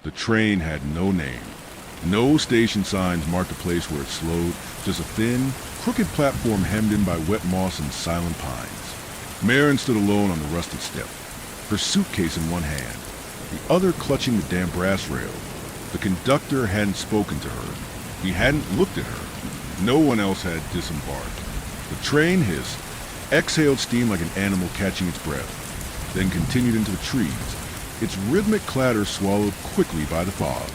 The train had no name. No station signs marked the place where it slowed, just a thin, crooked platform hemmed in by wet moss and silent pines. Marin stood alone on the rusted step, her suitcase in one hand, the other clutching the damp brass rail. The conductor hadn't spoken to her. He hadn't looked at her. No one else had disembarked. The train hissed, exhaled steam like an animal catching its breath, then continued into the trees, its rhythmic clatter swallowed quickly by the fog.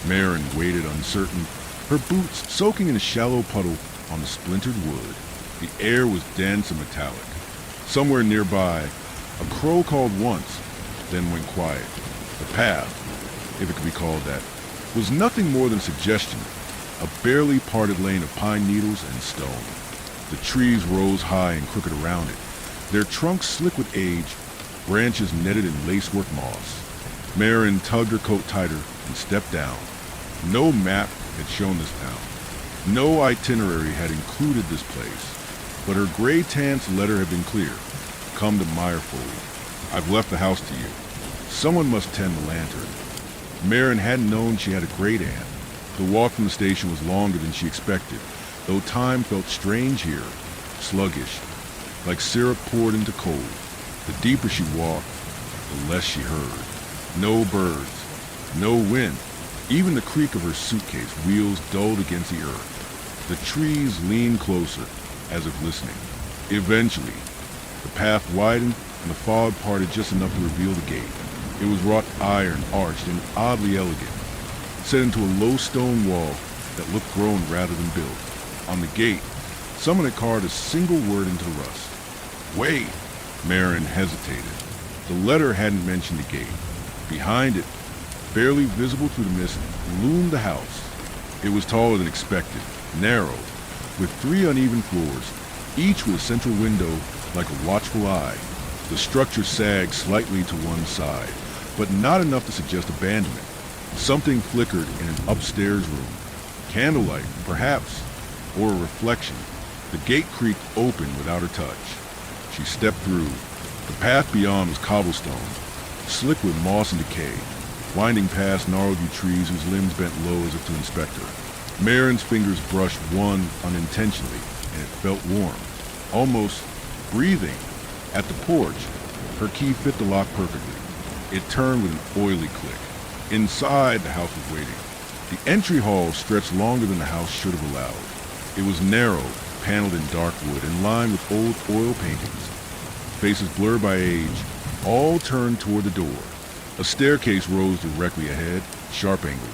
Marin waited uncertain, her boots soaking in a shallow puddle on the splintered wood. The air was dense and metallic. Somewhere nearby, a crow called once, then went quiet. The path, if it could be called that, was nothing more than suggestion, a barely parted lane of pine needles and stone. The trees rose high and crooked around it, their trunks slick with age, branches netted in lacework moss. Marin tugged her coat tighter and stepped down. No map had shown this town. No itinerary had included this place. But her gray-tant's letter had been clear. Come to Meyerfold. I've left the house to you. Someone must tend the lantern. Marin hadn't known she had a great aunt. The walk from the station was longer than she expected, though time felt strange here, sluggish, like syrup poured into cold. The deeper she walked, the less she heard. No birds, no wind. Even the creak of her suitcase wheels dulled against the earth. The trees leaned closer, as if listening. Eventually, the path widened and the fog parted just enough to reveal the gate. It was wrought iron, arched, and oddly elegant, set into a low stone wall that looked grown rather than built. On the gate, someone had carved a single word into the rust. Wait! Marin hesitated. The letter hadn't mentioned the gate. Behind it, barely visible through the mist, loomed the house. It was taller than expected, narrow, with 3 uneven floors, each with a central window like a watchful eye. The structure sagged slightly to one side, but not enough to suggest abandonment. Something flickered in an upstairs room. Candlelight, perhaps, or a reflection. The gate creaked open without her touch. She stepped through. The path beyond was cobblestone, slick with moss and decay, winding past gnarled yew trees whose limbs bent low as if to inspect her. Marin's fingers brushed one unintentionally, and it felt warm, almost breathing. At the porch, her key fit the lock perfectly. It turned with an oily click. Inside, the house was waiting. The entry hall stretched longer than the house should have allowed. It was narrow, paneled in dark wood, and lined with old oil paintings. Faces blurred by age, all turned toward the door. A staircase rose directly ahead, sharp-angled,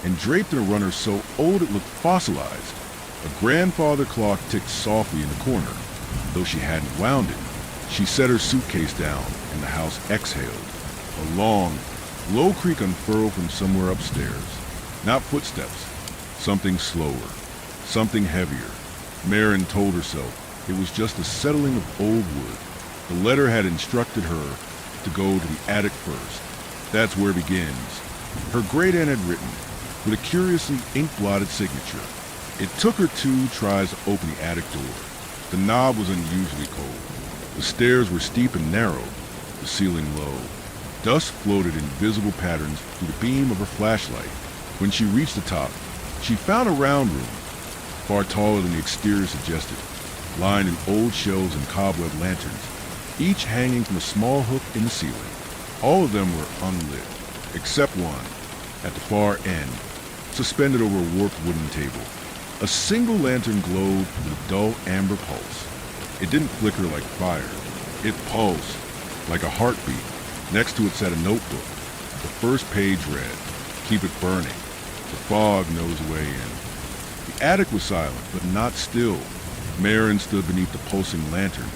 and draped in a runner so old it looked fossilized. A grandfather clock ticked softly in the corner, though she hadn't wound it. She set her suitcase down, and the house exhaled. A long, low creak unfurled from somewhere upstairs. Not footsteps. Something slower. Something heavier. Marin told herself it was just the settling of old wood. The letter had instructed her to go to the attic first. That's where it begins. Her great-aunt had written, with a curiously ink-blotted signature. It took her 2 tries to open the attic door. The knob was unusually cold. The stairs were steep and narrow, the ceiling low. Dust floated in visible patterns through the beam of her flashlight. When she reached the top, she found a round room, far taller than the exterior suggested, lined in old shelves and cobweb lanterns, each hanging from a small hook in the ceiling. All of them were unlit, except one, at the far end, suspended over a warped wooden table. A single lantern glowed with a dull amber pulse. It didn't flicker like fire. It pulsed like a heartbeat. Next to it sat a notebook. The first page read, "Keep it burning. The fog knows the way in." The attic was silent, but not still. Marin stood beneath the pulsing lantern,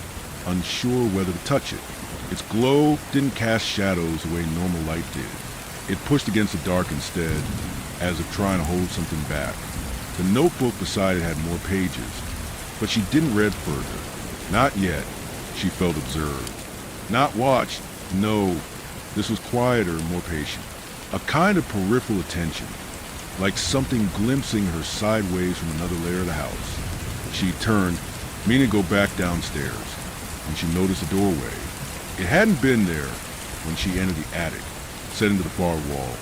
unsure whether to touch it. Its glow didn't cast shadows the way normal light did. It pushed against the dark instead, as if trying to hold something back. The notebook beside it had more pages, but she didn't read further. Not yet. She felt observed. Not watched. No. This was quieter and more patient. A kind of peripheral attention, like something glimpsing her sideways from another layer of the house. She turned, meaning to go back downstairs, and she noticed a doorway. It hadn't been there when she entered the attic, set into the far wall.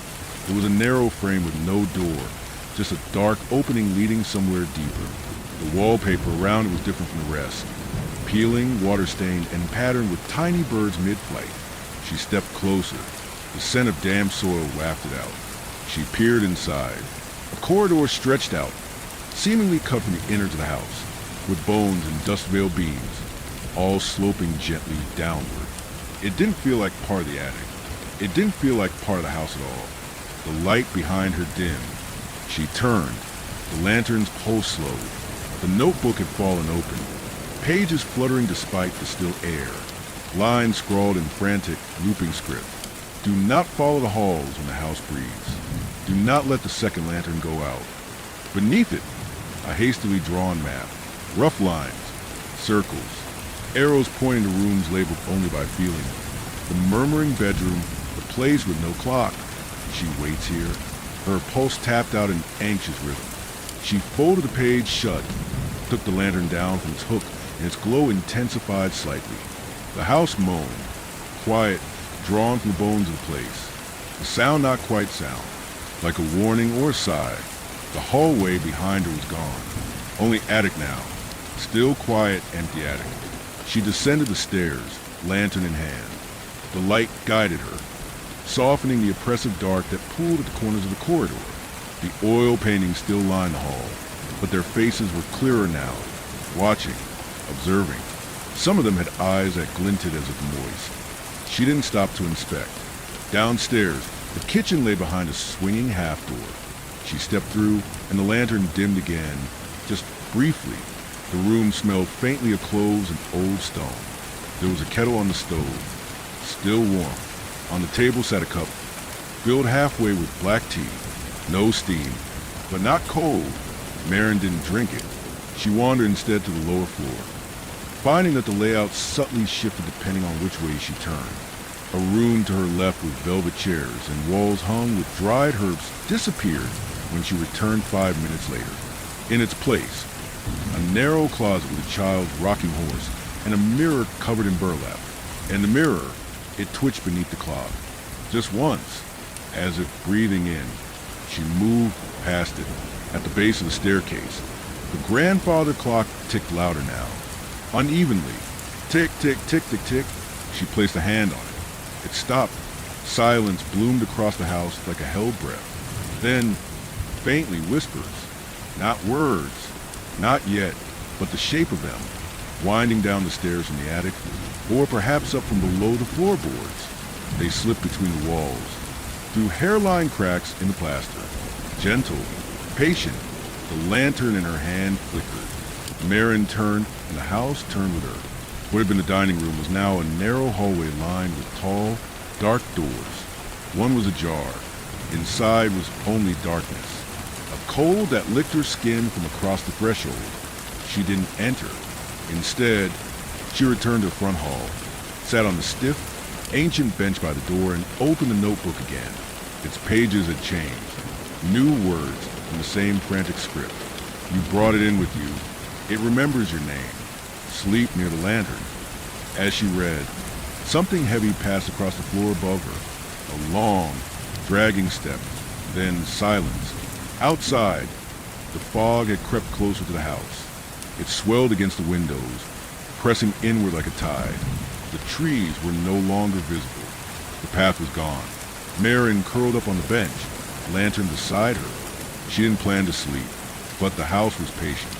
It was a narrow frame with no door, just a dark opening leading somewhere deeper. The wallpaper around it was different from the rest, peeling, water-stained, and patterned with tiny birds mid-flight. She stepped closer. The scent of damp soil wafted out. She peered inside. A corridor stretched out, seemingly cut from the innards of the house, with bones and dust-veiled beams, all sloping gently downward. It didn't feel like part of the attic. It didn't feel like part of the house at all. The light behind her dimmed. She turned. The lantern's pulse slowed. The notebook had fallen open, pages fluttering despite the still air, lines scrawled in frantic, looping script. Do not follow the halls when the house breathes. Do not let the second lantern go out. Beneath it, a hastily drawn map, rough lines, circles, arrows pointing to rooms labeled only by feeling. The murmuring bedroom, the place with no clock. She waits here. Her pulse tapped out in anxious rhythm. She folded the page shut, took the lantern down from its hook, and its glow intensified slightly. The house moaned, quiet, drawn from the bones of the place. The sound not quite sound, like a warning or a sigh. The hallway behind her was gone. Only attic now. Still quiet, empty attic. She descended the stairs, lantern in hand. The light guided her, softening the oppressive dark that pooled at the corners of the corridor. The oil paintings still lined the hall, but their faces were clearer now, watching, observing. Some of them had eyes that glinted as if moist. She didn't stop to inspect. Downstairs, the kitchen lay behind a swinging half door. She stepped through, and the lantern dimmed again, just briefly. The room smelled faintly of cloves and old stone. There was a kettle on the stove, still warm. On the table sat a cup, filled halfway with black tea. No steam, but not cold. Marin didn't drink it. She wandered instead to the lower floor, finding that the layout subtly shifted depending on which way she turned. A room to her left with velvet chairs and walls hung with dried herbs disappeared when she returned 5 minutes later. In its place, a narrow closet with a child's rocking horse and a mirror covered in burlap. And the mirror, it twitched beneath the clock. Just once, as if breathing in, she moved past it. At the base of the staircase, the grandfather clock ticked louder now, unevenly. Tick, tick, tick, tick, tick. She placed a hand on it. It stopped. Silence bloomed across the house like a held breath. Then, faintly, whispers. Not words. Not yet, but the shape of them, winding down the stairs from the attic, or perhaps up from below the floorboards. They slipped between the walls, through hairline cracks in the plaster. Gentle, patient, the lantern in her hand flickered. Marin turned, and the house turned with her. What had been the dining room was now a narrow hallway lined with tall, dark doors. One was ajar. Inside was only darkness. A cold that licked her skin from across the threshold. She didn't enter. Instead, she returned to the front hall, sat on the stiff, ancient bench by the door, and opened the notebook again. Its pages had changed. New words in the same frantic script. You brought it in with you. It remembers your name. Sleep near the lantern. As she read, something heavy passed across the floor above her. A long, dragging step, then silence. Outside, the fog had crept closer to the house. It swelled against the windows, pressing inward like a tide. The trees were no longer visible. The path was gone. Marin curled up on the bench, lantern beside her. She didn't plan to sleep, but the house was patient.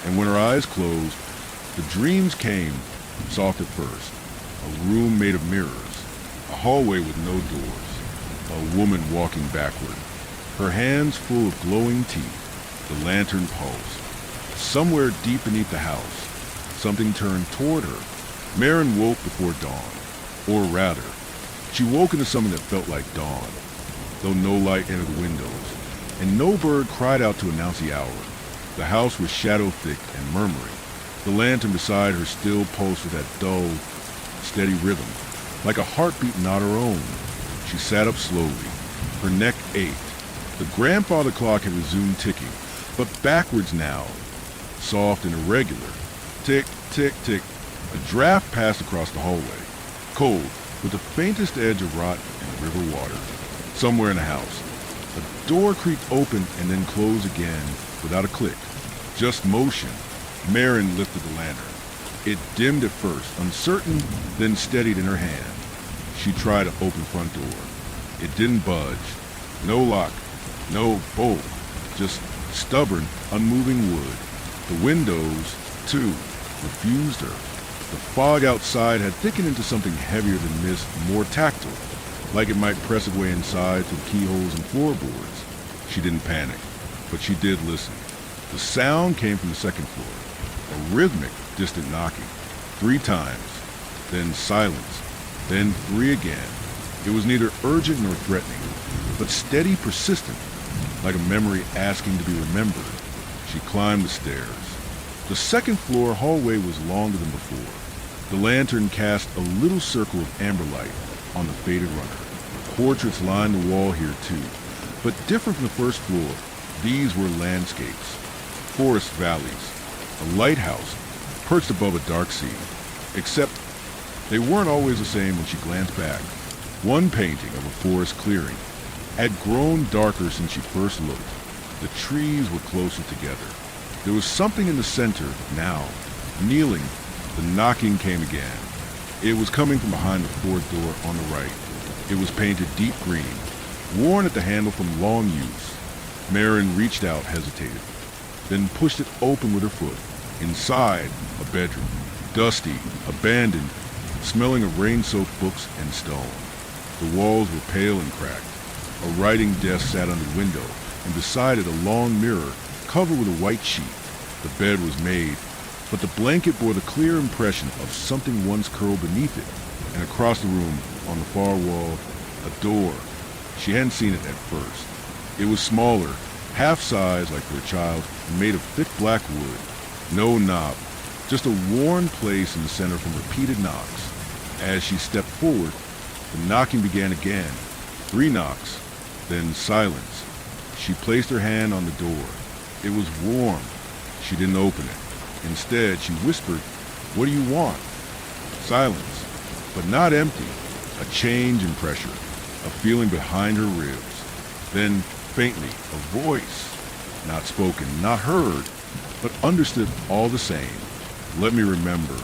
And when her eyes closed, the dreams came, soft at first. A room made of mirrors, a hallway with no doors, a woman walking backward, her hands full of glowing teeth, the lantern pulsed. Somewhere deep beneath the house, something turned toward her. Marin woke before dawn, or rather, she woke into something that felt like dawn, though no light entered the windows, and no bird cried out to announce the hour. The house was shadow-thick and murmuring. The lantern beside her still pulsed with that dull, steady rhythm, like a heartbeat not her own. She sat up slowly. Her neck ached. The grandfather clock had resumed ticking, but backwards now, soft and irregular. Tick, tick, tick. A draft passed across the hallway, cold, with the faintest edge of rot and river water. Somewhere in the house, door creaked open and then closed again without a click. Just motion. Marin lifted the lantern. It dimmed at first, uncertain, then steadied in her hand. She tried to open the front door. It didn't budge. No lock, no bolt, just stubborn, unmoving wood. The windows, too, refused her. The fog outside had thickened into something heavier than mist, more tactile, like it might press its way inside through keyholes and floorboards. She didn't panic, but she did listen. The sound came from the second floor, a rhythmic, distant knocking. 3 times, then silence, then 3 again. It was neither urgent nor threatening, but steady, persistent, like a memory asking to be remembered. She climbed the stairs. The second floor hallway was longer than before. The lantern cast a little circle of amber light on the faded runner. Portraits lined the wall here too, but different from the first floor. These were landscapes, forest valleys, a lighthouse perched above a dark sea. Except they weren't always the same when she glanced back. One painting of a forest clearing had grown darker since she first looked. The trees were closer together. There was something in the center now. Kneeling, the knocking came again. It was coming from behind the fourth door on the right. It was painted deep green, worn at the handle from long use. Marin reached out, hesitated, then pushed it open with her foot. Inside, a bedroom, dusty, abandoned, smelling of rain-soaked books and stone. The walls were pale and cracked. A writing desk sat under the window, and beside it a long mirror covered with a white sheet. The bed was made, but the blanket bore the clear impression of something once curled beneath it. And across the room, on the far wall, a door. She hadn't seen it at first. It was smaller, half-size like for a child, and made of thick black wood. No knob, just a worn place in the center from repeated knocks. As she stepped forward, the knocking began again. 3 knocks, then silence. She placed her hand on the door. It was warm. She didn't open it. Instead, she whispered, "What do you want?" Silence, but not empty. A change in pressure, a feeling behind her ribs. Then, faintly, a voice. Not spoken, not heard, but understood all the same. "Let me remember."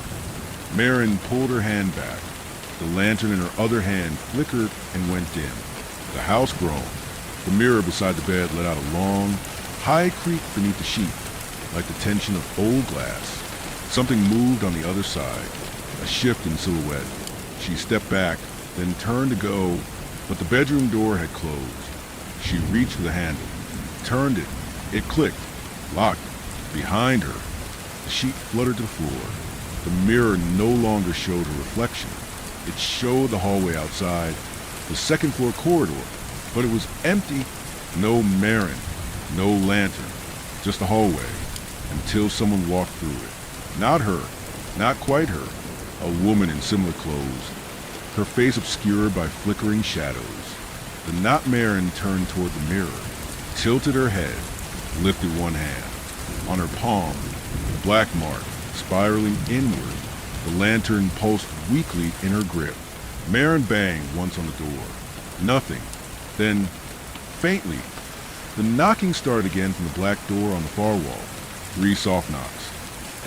Marin pulled her hand back. The lantern in her other hand flickered and went dim. The house groaned. The mirror beside the bed let out a long, high creak beneath the sheet, like the tension of old glass. Something moved on the other side, a shift in silhouette. She stepped back, then turned to go, but the bedroom door had closed. She reached for the handle, turned it. It clicked, locked, behind her. The sheet fluttered to the floor. The mirror no longer showed her reflection. It showed the hallway outside, the second floor corridor, but it was empty. No Marin, no lantern, just a hallway, until someone walked through it. Not her, not quite her, a woman in similar clothes, her face obscured by flickering shadows. The not Marin turned toward the mirror, tilted her head, lifted one hand. On her palm, the black mark, spiraling inward. The lantern pulsed weakly in her grip. Marin banged once on the door. Nothing. Then, faintly, the knocking started again from the black door on the far wall. 3 soft knocks.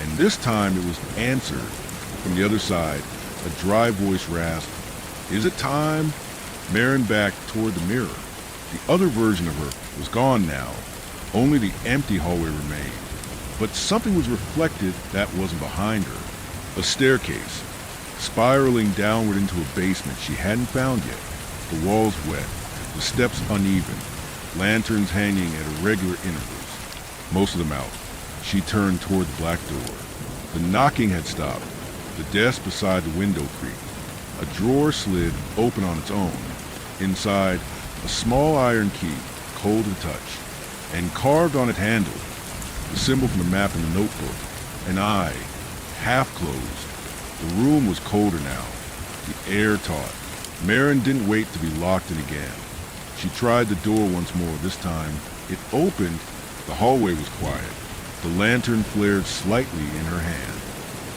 And this time it was answered. From the other side, a dry voice rasped, "Is it time?" Marin backed toward the mirror. The other version of her was gone now. Only the empty hallway remained. But something was reflected that wasn't behind her. A staircase, spiraling downward into a basement she hadn't found yet. The walls wet, the steps uneven, lanterns hanging at irregular intervals. Most of them out. She turned toward the black door. The knocking had stopped. The desk beside the window creaked. A drawer slid open on its own. Inside, a small iron key, cold to touch, and carved on its handle, the symbol from the map in the notebook, an eye, half closed. The room was colder now, the air taut. Marin didn't wait to be locked in again. She tried the door once more. This time, it opened. The hallway was quiet. The lantern flared slightly in her hand.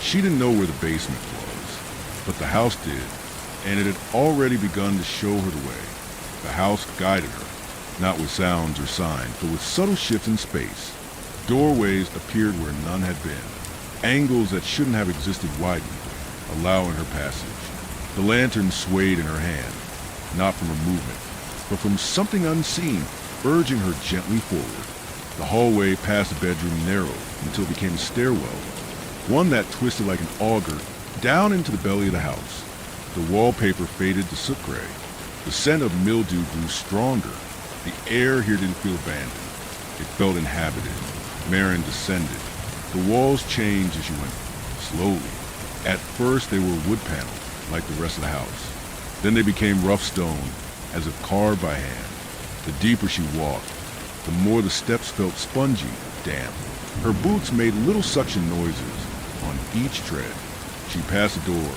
She didn't know where the basement was, but the house did, and it had already begun to show her the way. The house guided her. not with sounds or signs, but with subtle shifts in space. Doorways appeared where none had been. Angles that shouldn't have existed widened, allowing her passage. The lantern swayed in her hand, not from her movement, but from something unseen, urging her gently forward. The hallway past the bedroom narrowed until it became a stairwell, one that twisted like an auger down into the belly of the house. The wallpaper faded to soot gray. The scent of mildew grew stronger. The air here didn't feel abandoned. It felt inhabited. Marin descended. The walls changed as she went, slowly. At first they were wood paneled, like the rest of the house. Then they became rough stone, as if carved by hand. The deeper she walked, the more the steps felt spongy, damp. Her boots made little suction noises on each tread. She passed a door,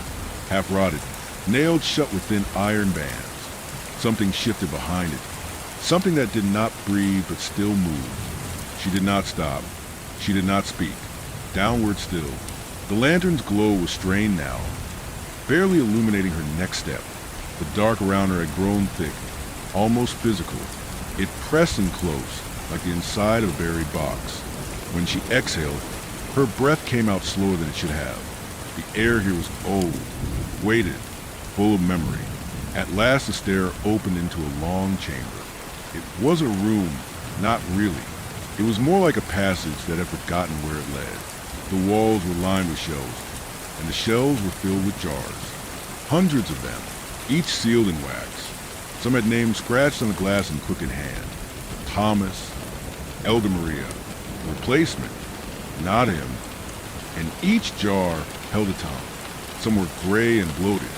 half rotted, nailed shut with thin iron bands. Something shifted behind it, something that did not breathe but still moved. She did not stop. She did not speak. Downward still. The lantern's glow was strained now, barely illuminating her next step. The dark around her had grown thick, almost physical. It pressed in close, like the inside of a buried box. When she exhaled, her breath came out slower than it should have. The air here was old, weighted, full of memory. At last the stair opened into a long chamber. It was a room, not really. It was more like a passage that had forgotten where it led. The walls were lined with shelves, and the shelves were filled with jars. Hundreds of them, each sealed in wax. Some had names scratched on the glass in crooked hand. Thomas, Elder Maria, replacement, not him. And each jar held a tongue. Some were gray and bloated,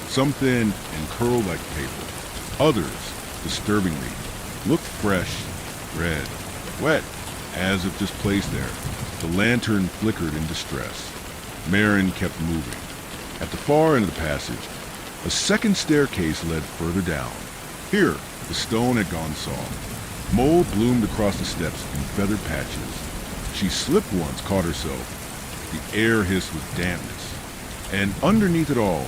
some thin and curled like paper. Others, disturbingly, looked fresh, red, wet, as if just placed there. The lantern flickered in distress. Marin kept moving. At the far end of the passage, a second staircase led further down. Here, the stone had gone soft. Mold bloomed across the steps in feathered patches. She slipped once, caught herself. The air hissed with dampness. And underneath it all,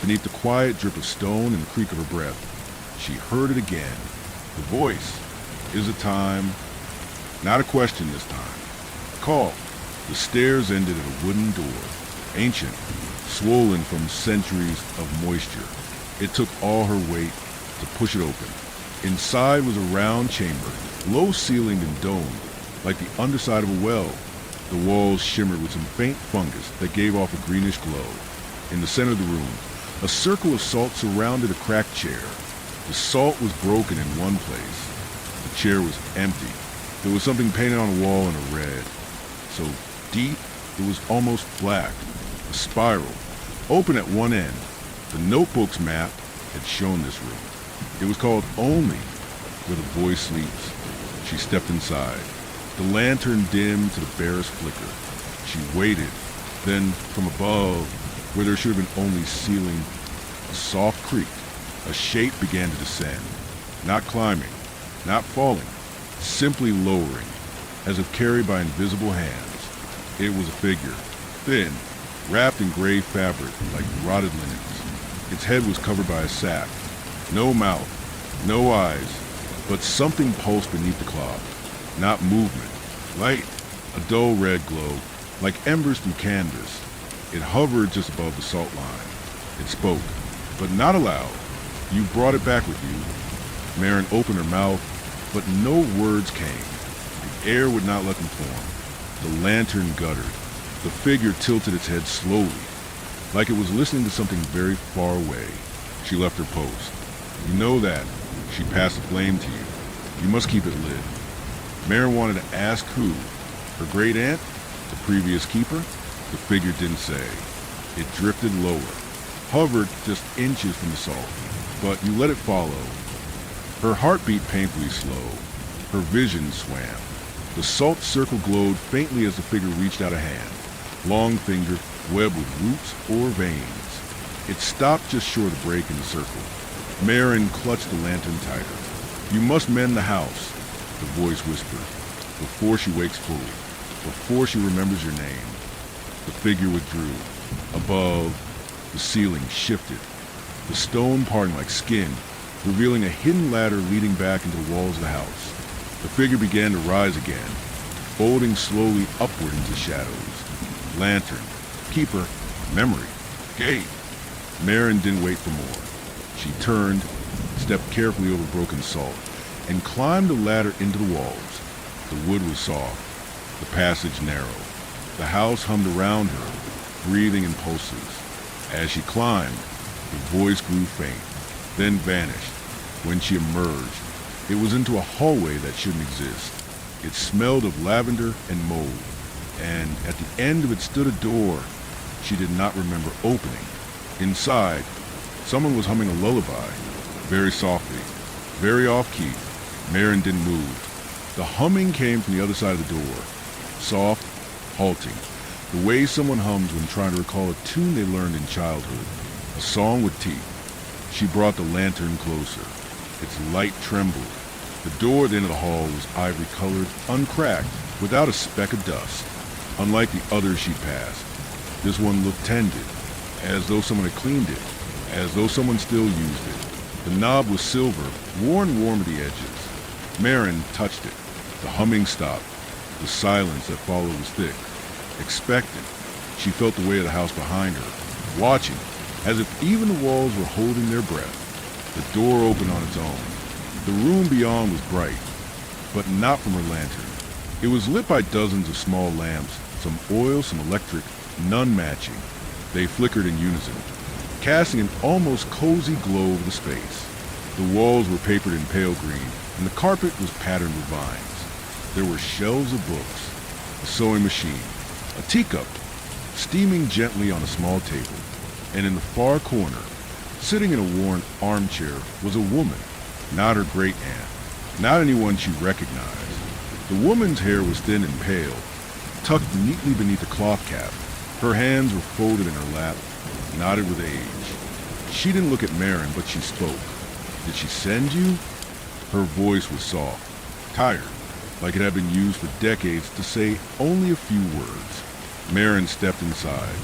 beneath the quiet drip of stone and the creak of her breath, she heard it again. The voice. Is it time? Not a question this time. Call. The stairs ended at a wooden door, ancient, swollen from centuries of moisture. It took all her weight to push it open. Inside was a round chamber, low-ceilinged and domed, like the underside of a well. The walls shimmered with some faint fungus that gave off a greenish glow. In the center of the room, a circle of salt surrounded a cracked chair. The salt was broken in one place. The chair was empty. There was something painted on the wall in a red, so deep it was almost black. A spiral, open at one end. The notebook's map had shown this room. It was called Only, where the boy sleeps. She stepped inside. The lantern dimmed to the barest flicker. She waited. Then, from above, where there should have been only ceiling, a soft creak. A shape began to descend. Not climbing, not falling, simply lowering, as if carried by invisible hands. It was a figure, thin, wrapped in gray fabric like rotted linens. Its head was covered by a sack. No mouth, no eyes, but something pulsed beneath the cloth. Not movement. Light, a dull red glow, like embers through canvas. It hovered just above the salt line. It spoke, but not aloud. You brought it back with you. Marin opened her mouth, but no words came. The air would not let them form. The lantern guttered. The figure tilted its head slowly, like it was listening to something very far away. She left her post. You know that. She passed the flame to you. You must keep it lit. Marin wanted to ask who. Her great aunt? The previous keeper? The figure didn't say. It drifted lower, hovered just inches from the salt, but you let it follow. Her heart beat painfully slow. Her vision swam. The salt circle glowed faintly as the figure reached out a hand. Long finger, webbed with roots or veins. It stopped just short of the break in the circle. Marin clutched the lantern tighter. You must mend the house, the voice whispered, before she wakes fully, before she remembers your name. The figure withdrew. Above, the ceiling shifted, the stone parting like skin, revealing a hidden ladder leading back into the walls of the house. The figure began to rise again, folding slowly upward into the shadows. Lantern, keeper, memory, gate. Marin didn't wait for more. She turned, stepped carefully over broken salt, and climbed the ladder into the walls. The wood was soft, the passage narrow. The house hummed around her, breathing in pulses. As she climbed, the voice grew faint, then vanished. When she emerged, it was into a hallway that shouldn't exist. It smelled of lavender and mold, and at the end of it stood a door she did not remember opening. Inside, someone was humming a lullaby, very softly, very off-key. Marin didn't move. The humming came from the other side of the door, soft, halting, the way someone hums when trying to recall a tune they learned in childhood, a song with teeth. She brought the lantern closer. Its light trembled. The door at the end of the hall was ivory-colored, uncracked, without a speck of dust. Unlike the others she'd passed, this one looked tended, as though someone had cleaned it, as though someone still used it. The knob was silver, worn warm at the edges. Marin touched it. The humming stopped. The silence that followed was thick, expectant. She felt the weight of the house behind her, watching, as if even the walls were holding their breath. The door opened on its own. The room beyond was bright, but not from her lantern. It was lit by dozens of small lamps, some oil, some electric, none matching. They flickered in unison, casting an almost cozy glow over the space. The walls were papered in pale green, and the carpet was patterned with vines. There were shelves of books, a sewing machine, a teacup, steaming gently on a small table, and in the far corner, sitting in a worn armchair, was a woman, not her great-aunt, not anyone she recognized. The woman's hair was thin and pale, tucked neatly beneath a cloth cap. Her hands were folded in her lap, knotted with age. She didn't look at Marin, but she spoke. Did she send you? Her voice was soft, tired, like it had been used for decades to say only a few words. Marin stepped inside.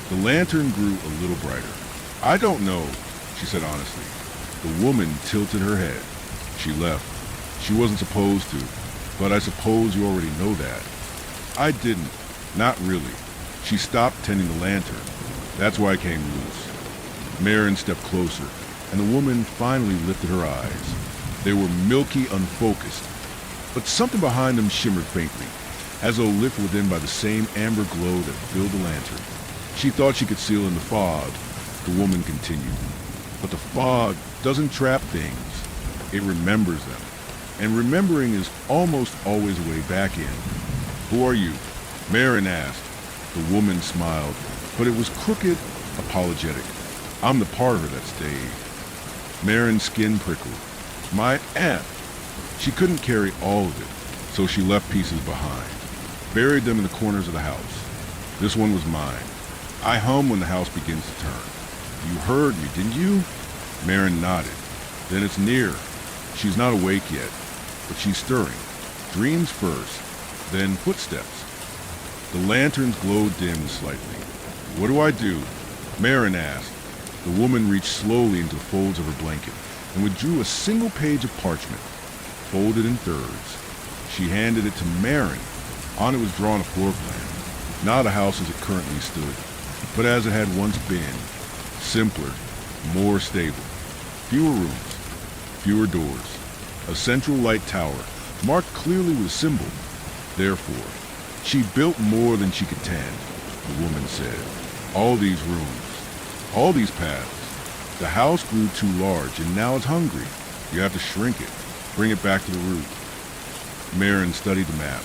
The lantern grew a little brighter. I don't know, she said honestly. The woman tilted her head. She left. She wasn't supposed to, but I suppose you already know that. I didn't. Not really. She stopped tending the lantern. That's why I came loose. Marin stepped closer, and the woman finally lifted her eyes. They were milky, unfocused, but something behind them shimmered faintly, as though lit within by the same amber glow that filled the lantern. She thought she could seal in the fog. The woman continued. But the fog doesn't trap things. It remembers them. And remembering is almost always a way back in. Who are you? Marin asked. The woman smiled, but it was crooked, apologetic. I'm the part of her that stayed. Marin's skin prickled. My aunt. She couldn't carry all of it, so she left pieces behind, buried them in the corners of the house. This one was mine. I hum when the house begins to turn. You heard me, didn't you? Marin nodded. Then it's near. She's not awake yet, but she's stirring. Dreams first, then footsteps. The lanterns glowed dim slightly. What do I do? Marin asked. The woman reached slowly into the folds of her blanket and withdrew a single page of parchment, folded in thirds. She handed it to Marin. On it was drawn a floor plan, not a house as it currently stood, but as it had once been. Simpler, more stable. Fewer rooms, fewer doors. A central light tower, marked clearly with a symbol. Therefore, she built more than she could tend, the woman said. All these rooms, all these paths. The house grew too large, and now it's hungry. You have to shrink it, bring it back to the root. Marin studied the map.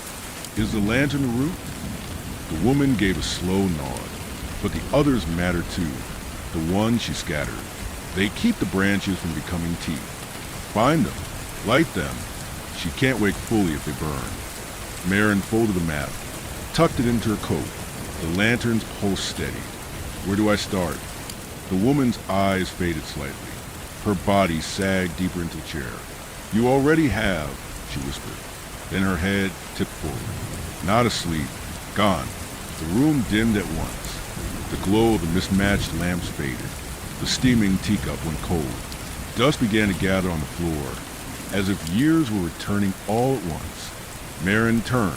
Is the lantern the root? The woman gave a slow nod. But the others matter too. The ones she scattered. They keep the branches from becoming teeth. Find them, light them. She can't wake fully if they burn. Marin folded the map, tucked it into her coat. The lantern's pulse steadied. Where do I start? The woman's eyes faded slightly. Her body sagged deeper into the chair. You already have, she whispered. Then her head tipped forward. Not asleep. Gone. The room dimmed at once. The glow of the mismatched lamps faded. The steaming teacup went cold. Dust began to gather on the floor, as if years were returning all at once. Marin turned.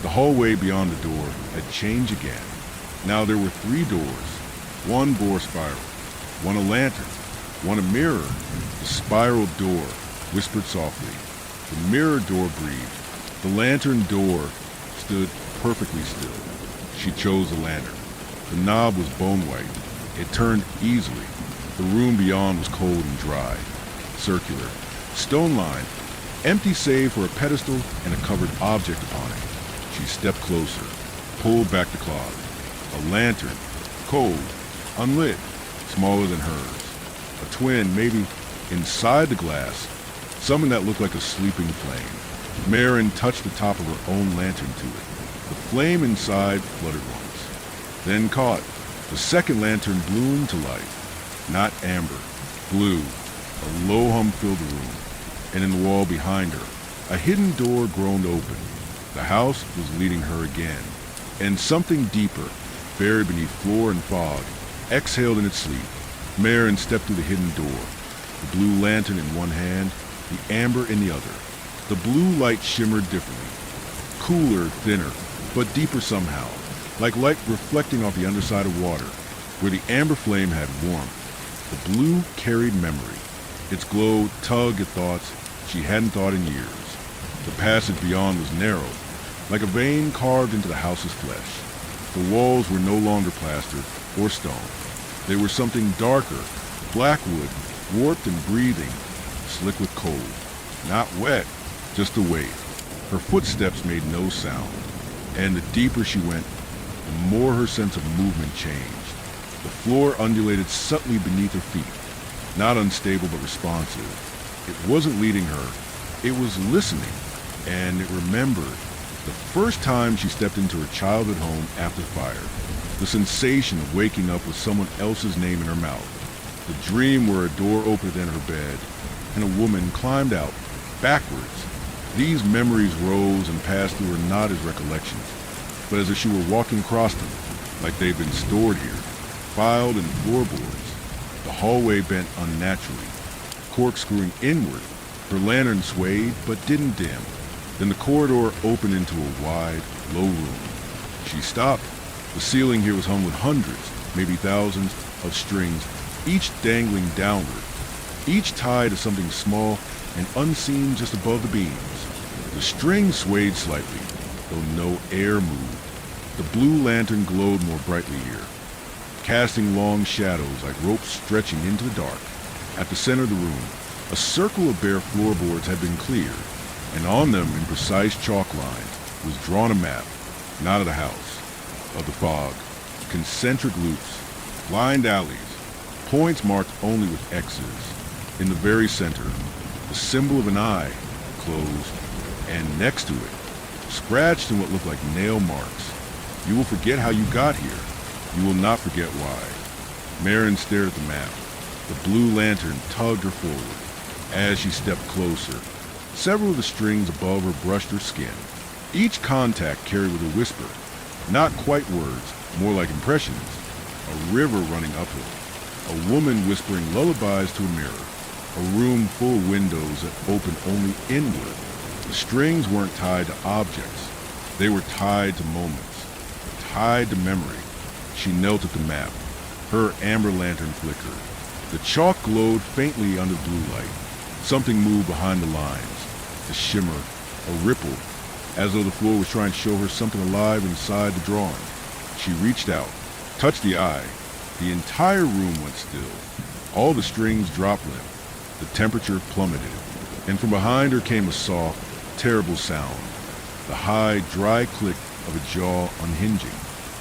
The hallway beyond the door had changed again. Now there were 3 doors. One bore spiral, one a lantern, one a mirror. The spiral door whispered softly. The mirror door breathed. The lantern door stood perfectly still. She chose the lantern. The knob was bone white. It turned easily. The room beyond was cold and dry, circular, stone-lined, empty save for a pedestal and a covered object upon it. She stepped closer, pulled back the cloth. A lantern, cold, unlit, smaller than hers. A twin, maybe inside the glass, something that looked like a sleeping flame. Marin touched the top of her own lantern to it. The flame inside fluttered once, then caught. The second lantern bloomed to life. Not amber, blue. A low hum filled the room, and in the wall behind her, a hidden door groaned open. The house was leading her again, and something deeper, buried beneath floor and fog, exhaled in its sleep. Marin stepped through the hidden door, the blue lantern in one hand, the amber in the other. The blue light shimmered differently, cooler, thinner, but deeper somehow, like light reflecting off the underside of water, where the amber flame had warmth. The blue carried memory. Its glow tugged at thoughts she hadn't thought in years. The passage beyond was narrow, like a vein carved into the house's flesh. The walls were no longer plaster or stone. They were something darker, blackwood, warped and breathing, slick with cold. Not wet, just a weight. Her footsteps made no sound, and the deeper she went, the more her sense of movement changed. The floor undulated subtly beneath her feet, not unstable but responsive. It wasn't leading her, it was listening, and it remembered the first time she stepped into her childhood home after fire, the sensation of waking up with someone else's name in her mouth, the dream where a door opened in her bed, and a woman climbed out, backwards. These memories rose and passed through her not as recollections, but as if she were walking across them, like they'd been stored here, filed in floorboards. The hallway bent unnaturally, corkscrewing inward. Her lantern swayed, but didn't dim. Then the corridor opened into a wide, low room. She stopped. The ceiling here was hung with hundreds, maybe thousands, of strings, each dangling downward, each tied to something small and unseen just above the beams. The strings swayed slightly, though no air moved. The blue lantern glowed more brightly here, casting long shadows like ropes stretching into the dark. At the center of the room, a circle of bare floorboards had been cleared, and on them, in precise chalk lines, was drawn a map, not of the house, of the fog, concentric loops, lined alleys, points marked only with X's. In the very center, the symbol of an eye, closed, and next to it, scratched in what looked like nail marks. You will forget how you got here. You will not forget why. Marin stared at the map. The blue lantern tugged her forward. As she stepped closer, several of the strings above her brushed her skin. Each contact carried with a whisper, not quite words, more like impressions. A river running uphill. A woman whispering lullabies to a mirror. A room full of windows that opened only inward. The strings weren't tied to objects. They were tied to moments, tied to memory. She knelt at the map. Her amber lantern flickered. The chalk glowed faintly under blue light. Something moved behind the lines. A shimmer, a ripple, as though the floor was trying to show her something alive inside the drawing. She reached out, touched the eye. The entire room went still. All the strings dropped limp. The temperature plummeted, and from behind her came a soft, terrible sound. The high, dry click of a jaw unhinging.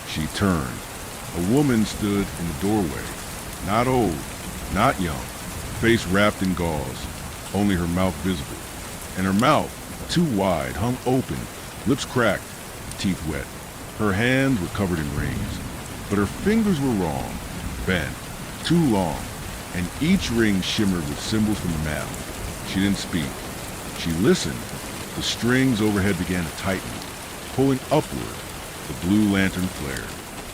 She turned. A woman stood in the doorway. Not old, not young. Face wrapped in gauze, only her mouth visible. And her mouth, too wide, hung open, lips cracked, teeth wet. Her hands were covered in rings, but her fingers were wrong, bent, too long, and each ring shimmered with symbols from the map. She didn't speak. She listened. The strings overhead began to tighten, pulling upward. The blue lantern flared.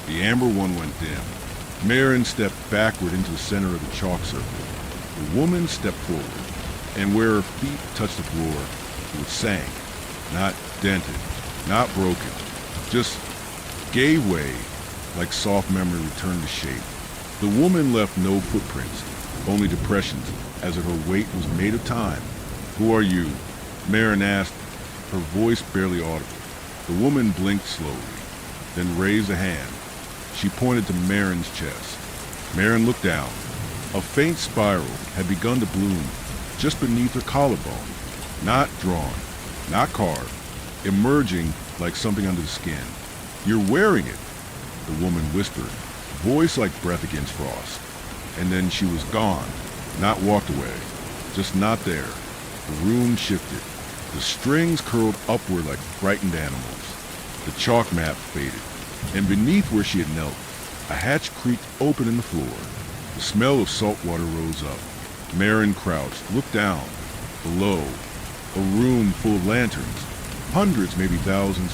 The amber one went dim. Marin stepped backward into the center of the chalk circle. The woman stepped forward, and where her feet touched the floor, it sank, not dented, not broken, just gave way like soft memory returned to shape. The woman left no footprints, only depressions, as if her weight was made of time. "Who are you?" Marin asked, her voice barely audible. The woman blinked slowly, then raised a hand. She pointed to Marin's chest. Marin looked down. A faint spiral had begun to bloom just beneath her collarbone, not drawn, not carved, emerging like something under the skin. "You're wearing it," the woman whispered, voice like breath against frost. And then she was gone, not walked away, just not there. The room shifted. The strings curled upward like frightened animals. The chalk map faded, and beneath where she had knelt, a hatch creaked open in the floor. The smell of salt water rose up. Marin crouched, looked down. Below, a room full of lanterns, hundreds, maybe thousands,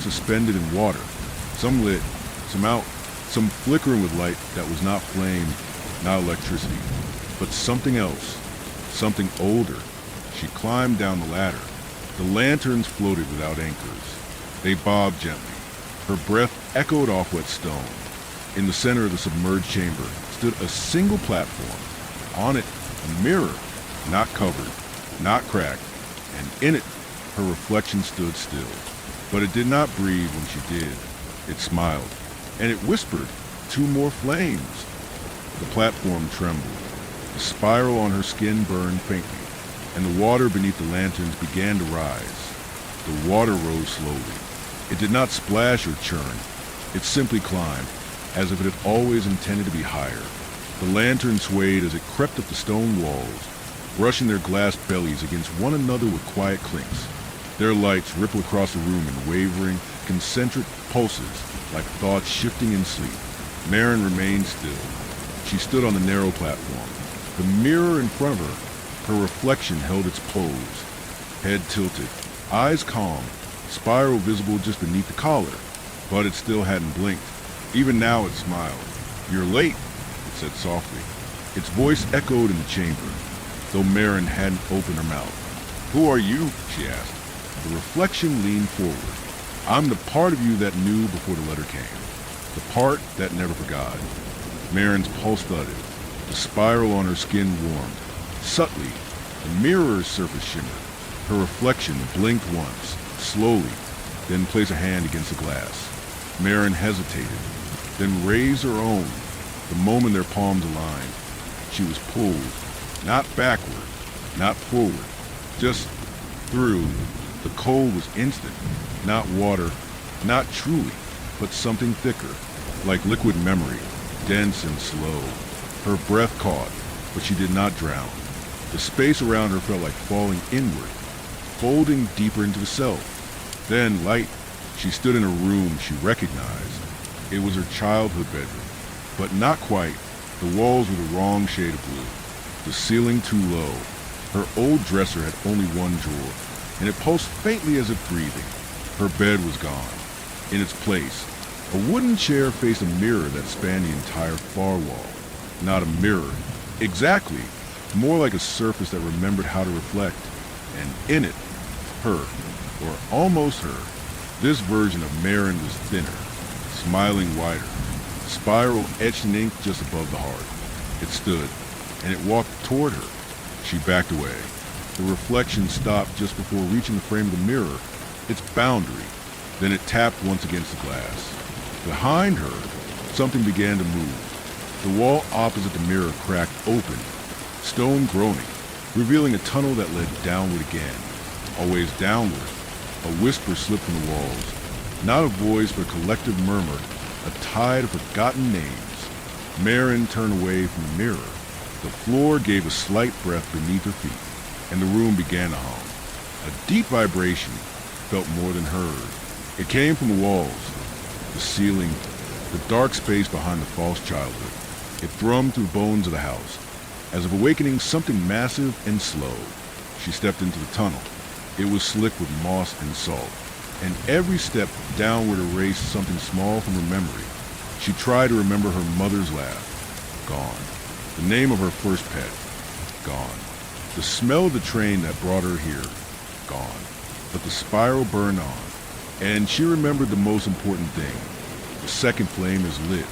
suspended in water. Some lit, some out, some flickering with light that was not flame, not electricity, but something else, something older. She climbed down the ladder. The lanterns floated without anchors. They bobbed gently. Her breath echoed off wet stone. In the center of the submerged chamber stood a single platform. On it, a mirror, not covered, not cracked, and in it, her reflection stood still. But it did not breathe when she did. It smiled, and it whispered, "Two more flames." The platform trembled. The spiral on her skin burned faintly, and the water beneath the lanterns began to rise. The water rose slowly. It did not splash or churn. It simply climbed, as if it had always intended to be higher. The lantern swayed as it crept up the stone walls, brushing their glass bellies against one another with quiet clinks. Their lights rippled across the room in wavering, concentric pulses, like thoughts shifting in sleep. Marin remained still. She stood on the narrow platform. The mirror in front of her reflection held its pose, head tilted, eyes calm, spiral visible just beneath the collar, but it still hadn't blinked. Even now it smiled. "You're late," it said softly. Its voice echoed in the chamber, though Marin hadn't opened her mouth. "Who are you?" she asked. The reflection leaned forward. "I'm the part of you that knew before the letter came. The part that never forgot." Marin's pulse thudded. The spiral on her skin warmed. Subtly, the mirror's surface shimmered. Her reflection blinked once, slowly, then placed a hand against the glass. Marin hesitated, then raised her own. The moment their palms aligned, she was pulled, not backward, not forward, just through. The cold was instant, not water, not truly, but something thicker, like liquid memory, dense and slow. Her breath caught, but she did not drown. The space around her felt like falling inward, folding deeper into the self. Then, light, she stood in a room she recognized. It was her childhood bedroom, but not quite. The walls were the wrong shade of blue, the ceiling too low. Her old dresser had only one drawer, and it pulsed faintly as if breathing. Her bed was gone. In its place, a wooden chair faced a mirror that spanned the entire far wall. Not a mirror, exactly, more like a surface that remembered how to reflect. And in it, her, or almost her. This version of Marin was thinner, smiling wider, spiral etched in ink just above the heart. It stood, and it walked toward her. She backed away. The reflection stopped just before reaching the frame of the mirror, its boundary. Then it tapped once against the glass. Behind her, something began to move. The wall opposite the mirror cracked open, stone groaning, revealing a tunnel that led downward again. Always downward, a whisper slipped from the walls. Not a voice, but a collective murmur, a tide of forgotten names. Marin turned away from the mirror. The floor gave a slight breath beneath her feet, and the room began to hum. A deep vibration felt more than heard. It came from the walls, the ceiling, the dark space behind the false childhood. It thrummed through the bones of the house, as if awakening something massive and slow. She stepped into the tunnel. It was slick with moss and salt, and every step downward erased something small from her memory. She tried to remember her mother's laugh. Gone. The name of her first pet. gone. The smell of the train that brought her here, gone. But the spiral burned on, and she remembered the most important thing. The second flame is lit.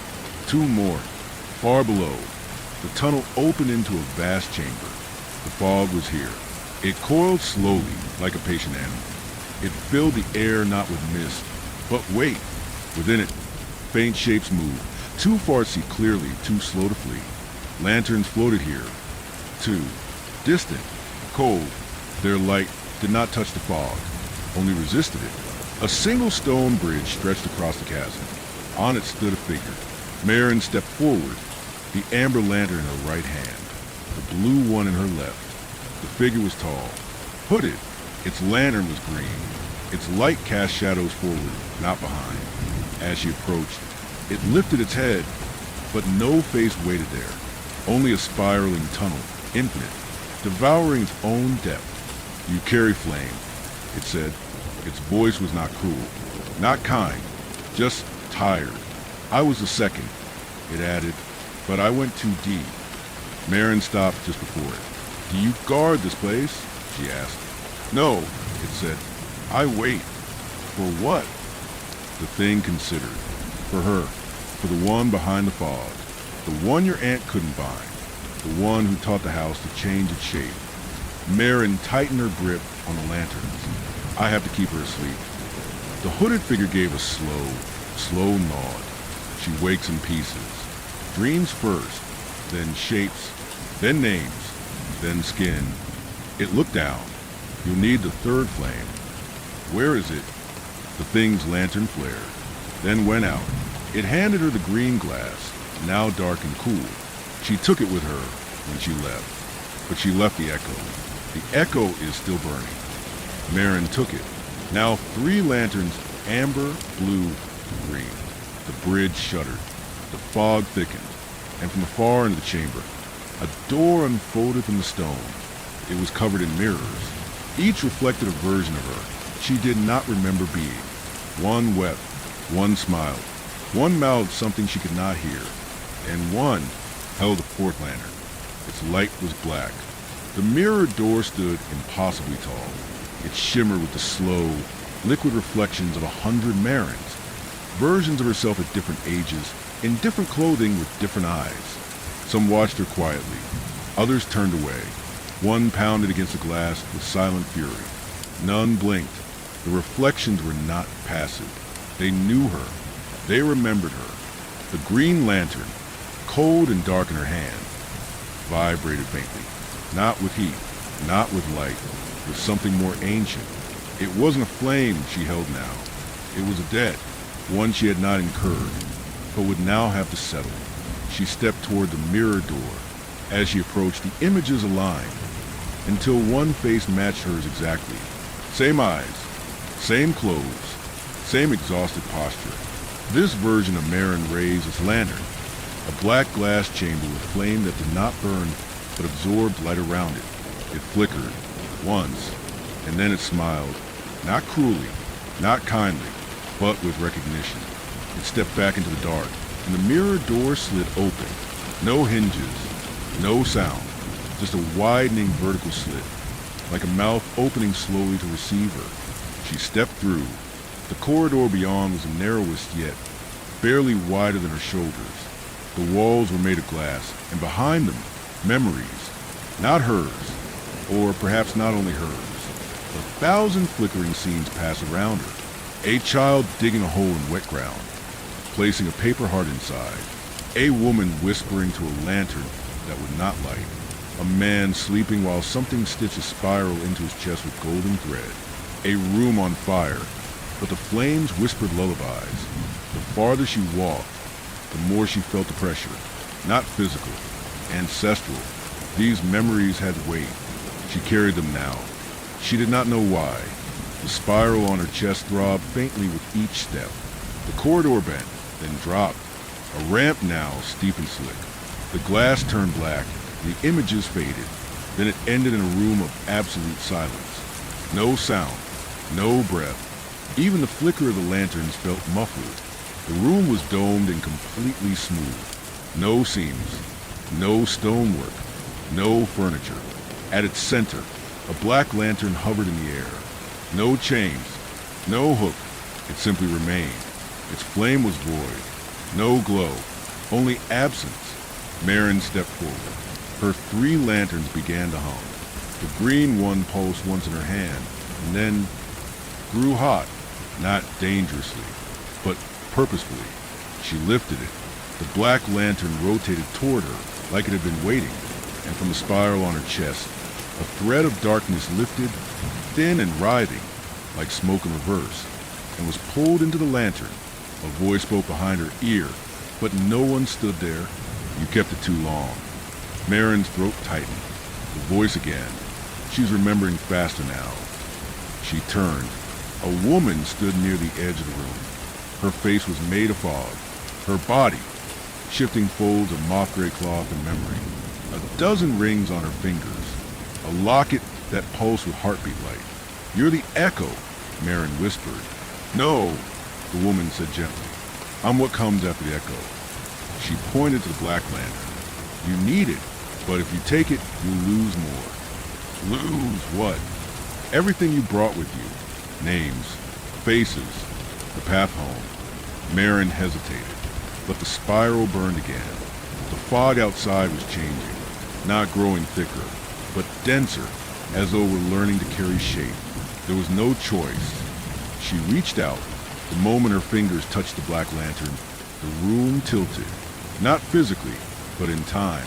Two more, far below. The tunnel opened into a vast chamber. The fog was here. It coiled slowly, like a patient animal. It filled the air not with mist, but wait. Within it, faint shapes moved, too far to see clearly, too slow to flee. Lanterns floated here, too, distant, cold. Their light did not touch the fog, only resisted it. A single stone bridge stretched across the chasm. On it stood a figure. Marin stepped forward, the amber lantern in her right hand, the blue one in her left. The figure was tall, hooded. Its lantern was green. Its light cast shadows forward, not behind. As she approached, it lifted its head, but no face waited there. Only a spiraling tunnel, infinite, devouring its own depth. "You carry flame," it said. Its voice was not cruel, not kind, just tired. "I was the second," it added, "but I went too deep." Marin stopped just before it. "Do you guard this place?" she asked. "No," it said. "I wait." "For what?" The thing considered. For her. For the one behind the fog. The one your aunt couldn't bind. The one who taught the house to change its shape. Marin tightened her grip on the lanterns. "I have to keep her asleep." The hooded figure gave a slow nod. "She wakes in pieces. Dreams first, then shapes, then names, then skin." It looked down. "You'll need the third flame." "Where is it?" The thing's lantern flared, then went out. It handed her the green glass, now dark and cool. She took it with her when she left. But she left the echo. The echo is still burning. Marin took it. Now 3 lanterns, amber, blue, green. The bridge shuddered. The fog thickened. And from afar in the chamber, a door unfolded from the stone. It was covered in mirrors. Each reflected a version of her she did not remember being. One wept, one smiled, one mouthed something she could not hear, and one held a 4th lantern. Its light was black. The mirror door stood impossibly tall. It shimmered with the slow, liquid reflections of 100 Marins, versions of herself at different ages, in different clothing with different eyes. Some watched her quietly. Others turned away. One pounded against the glass with silent fury. None blinked. The reflections were not passive. They knew her. They remembered her. The green lantern, cold and dark in her hand, vibrated faintly. Not with heat, not with light, with something more ancient. It wasn't a flame she held now. It was a debt, one she had not incurred, but would now have to settle. She stepped toward the mirror door. As she approached, the images aligned, until one face matched hers exactly. Same eyes, same clothes, same exhausted posture. This version of Marin raised its lantern, a black glass chamber with flame that did not burn but absorbed light around it. It flickered, once, and then it smiled, not cruelly, not kindly, but with recognition. It stepped back into the dark, and the mirror door slid open. No hinges, no sound, just a widening vertical slit, like a mouth opening slowly to receive her. She stepped through. The corridor beyond was the narrowest yet, barely wider than her shoulders. The walls were made of glass, and behind them, memories. Not hers, or perhaps not only hers. 1,000 flickering scenes passed around her. A child digging a hole in wet ground, placing a paper heart inside. A woman whispering to a lantern that would not light. A man sleeping while something stitched a spiral into his chest with golden thread. A room on fire, but the flames whispered lullabies. The farther she walked, the more she felt the pressure. Not physical, ancestral. These memories had weight. She carried them now. She did not know why. The spiral on her chest throbbed faintly with each step. The corridor bent, then dropped. A ramp now, steep and slick. The glass turned black. The images faded. Then it ended in a room of absolute silence. No sound, no breath. Even the flicker of the lanterns felt muffled. The room was domed and completely smooth. No seams, no stonework, No furniture. At its center, a black lantern hovered in the air. No chains, no hook. It simply remained. Its flame was void. No glow, only absence. Marin stepped forward. Her 3 lanterns began to hum. The green one pulsed once in her hand, and then grew hot, not dangerously, but purposefully. She lifted it. The black lantern rotated toward her like it had been waiting, and from the spiral on her chest, a thread of darkness lifted, thin and writhing, like smoke in reverse, and was pulled into the lantern. A voice spoke behind her ear, but no one stood there. You kept it too long. Marin's throat tightened. The voice again. She's remembering faster now. She turned. A woman stood near the edge of the room. Her face was made of fog. Her body, shifting folds of moth gray cloth and memory. A dozen rings on her fingers. A locket that pulsed with heartbeat light. You're the echo, Marin whispered. No, the woman said gently. I'm what comes after the echo. She pointed to the black lantern. You need it, but if you take it, you'll lose more. Lose what? Everything you brought with you. Names, faces, the path home. Marin hesitated, but the spiral burned again. The fog outside was changing, not growing thicker, but denser, as though we're learning to carry shape. There was no choice. She reached out. The moment her fingers touched the black lantern, the room tilted. Not physically, but in time.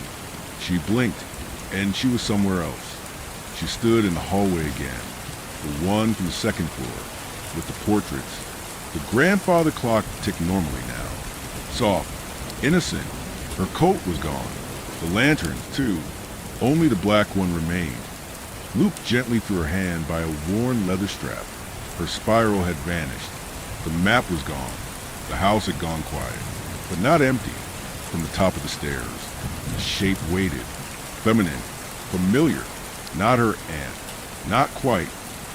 She blinked, and she was somewhere else. She stood in the hallway again, the one from the second floor, with the portraits. The grandfather clock ticked normally now. Soft, innocent. Her coat was gone. The lanterns, too. Only the black one remained. Looped gently through her hand by a worn leather strap. Her spiral had vanished. The map was gone. The house had gone quiet, but not empty. From the top of the stairs, the shape waited. Feminine, familiar. Not her aunt. Not quite.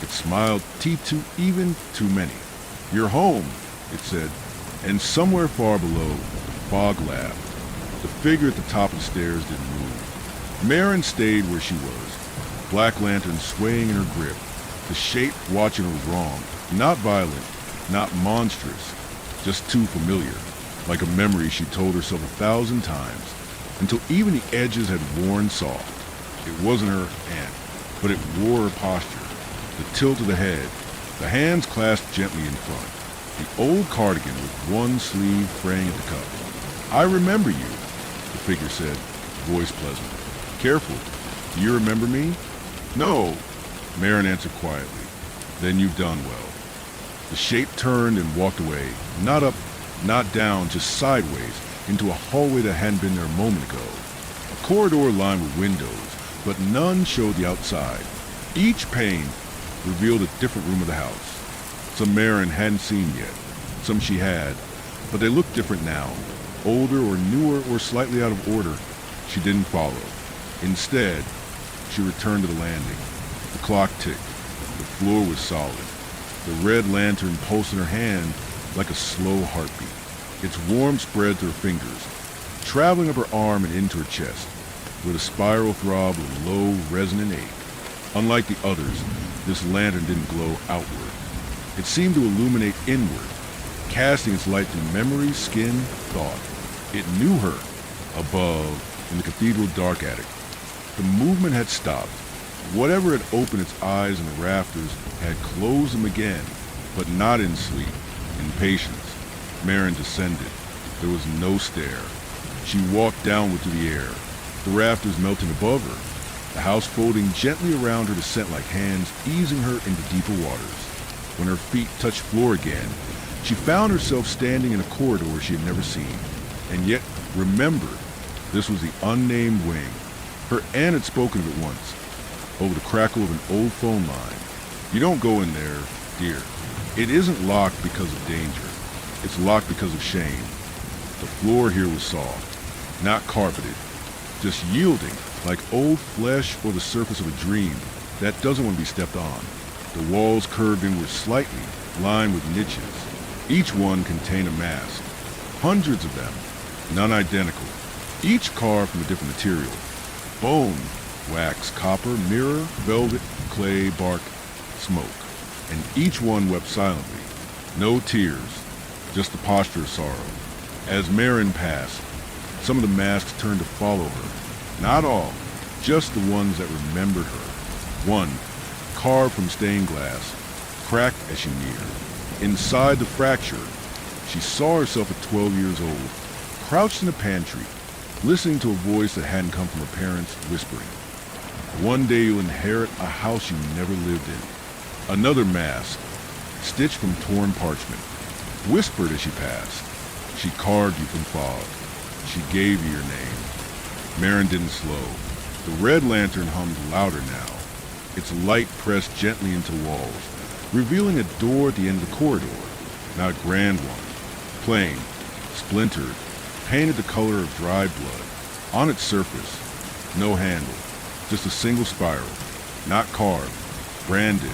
It smiled too even too many. You're home, it said. And somewhere far below, the fog laughed. The figure at the top of the stairs didn't move. Marin stayed where she was. Black lantern swaying in her grip. The shape watching her wrong. Not violent, not monstrous. Just too familiar. Like a memory she told herself 1,000 times, until even the edges had worn soft. It wasn't her aunt, but it wore her posture. The tilt of the head, the hands clasped gently in front, the old cardigan with one sleeve fraying at the cuff. I remember you, the figure said, voice pleasant. Careful, do you remember me? No, Marin answered quietly. Then you've done well. The shape turned and walked away, not up, not down, just sideways, into a hallway that hadn't been there a moment ago. A corridor lined with windows, but none showed the outside. Each pane revealed a different room of the house. Some Marin hadn't seen yet, some she had, but they looked different now. Older or newer or slightly out of order. She didn't follow. Instead, she returned to the landing. The clock ticked. The floor was solid. The red lantern pulsed in her hand like a slow heartbeat. Its warmth spread to her fingers, traveling up her arm and into her chest, where the spiral throbbed with low, resonant ache. Unlike the others, this lantern didn't glow outward. It seemed to illuminate inward, casting its light through memory, skin, thought. It knew her, above, in the cathedral dark attic. The movement had stopped. Whatever had opened its eyes in the rafters had closed them again, but not in sleep, in patience. Marin descended. There was no stair. She walked downward to the air, the rafters melting above her, the house folding gently around her descent like hands easing her into deeper waters. When her feet touched floor again, she found herself standing in a corridor she had never seen, and yet remembered. This was the unnamed wing. Her aunt had spoken of it once, over the crackle of an old phone line. You don't go in there, dear. It isn't locked because of danger. It's locked because of shame. The floor here was soft, not carpeted, just yielding, like old flesh or the surface of a dream that doesn't want to be stepped on. The walls curved inward slightly, lined with niches. Each one contained a mask. Hundreds of them, none identical. Each carved from a different material. Bone, wax, copper, mirror, velvet, clay, bark, smoke. And each one wept silently. No tears, just the posture of sorrow. As Marin passed, some of the masks turned to follow her. Not all, just the ones that remembered her. One, carved from stained glass, cracked as she neared. Inside the fracture, she saw herself at 12 years old, crouched in a pantry, listening to a voice that hadn't come from her parents, whispering, "One day you'll inherit a house you never lived in." Another mask, stitched from torn parchment, whispered as she passed, "She carved you from fog. She gave you your name." Marin didn't slow. The red lantern hummed louder now, its light pressed gently into walls, revealing a door at the end of the corridor, not a grand one, plain, splintered, painted the color of dried blood. On its surface, no handle, just a single spiral, not carved, branded.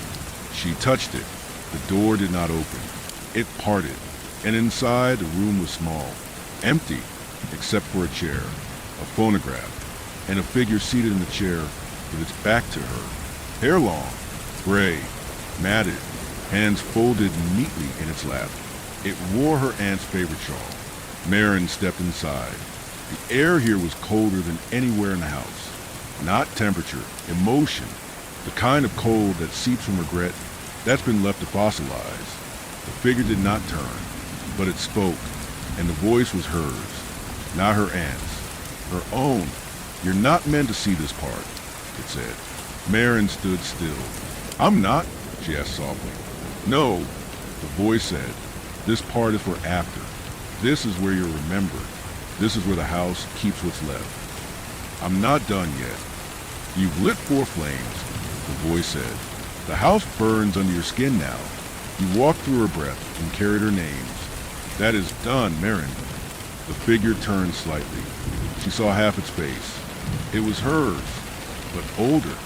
She touched it. The door did not open. It parted, and inside the room was small, empty, except for a chair, a phonograph, and a figure seated in the chair with its back to her. Hair long, gray, matted, hands folded neatly in its lap. It wore her aunt's favorite shawl. Marin stepped inside. The air here was colder than anywhere in the house. Not temperature, emotion, the kind of cold that seeps from regret that's been left to fossilize. The figure did not turn, but it spoke, and the voice was hers, not her aunt's, her own. "You're not meant to see this part," it said. Marin stood still. "I'm not?" she asked softly. "No," the voice said. "This part is for after. This is where you're remembered. This is where the house keeps what's left." "I'm not done yet." "You've lit 4 flames," the voice said. "The house burns under your skin now. You walked through her breath and carried her names. That is done, Marin." The figure turned slightly. She saw half its face. It was hers, but older,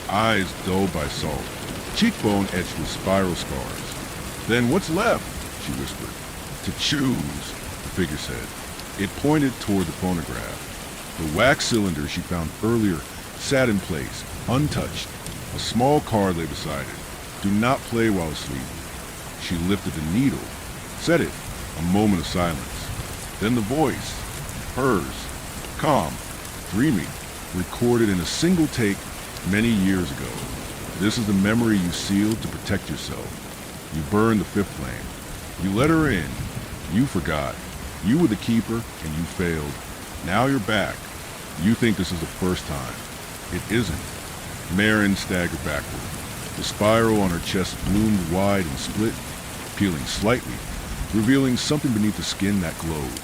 eyes dulled by salt, cheekbone etched with spiral scars. "Then what's left?" she whispered. "To choose," the figure said. It pointed toward the phonograph. The wax cylinder she found earlier sat in place, untouched. A small card lay beside it. "Do not play while asleep." She lifted the needle, set it. A moment of silence. Then the voice, hers, calm, dreamy, recorded in a single take many years ago. "This is the memory you sealed to protect yourself. You burned the 5th flame. You let her in. You forgot. You were the keeper, and you failed. Now you're back. You think this is the first time. It isn't." Marin staggered backward. The spiral on her chest bloomed wide and split, peeling slightly, revealing something beneath the skin that glowed.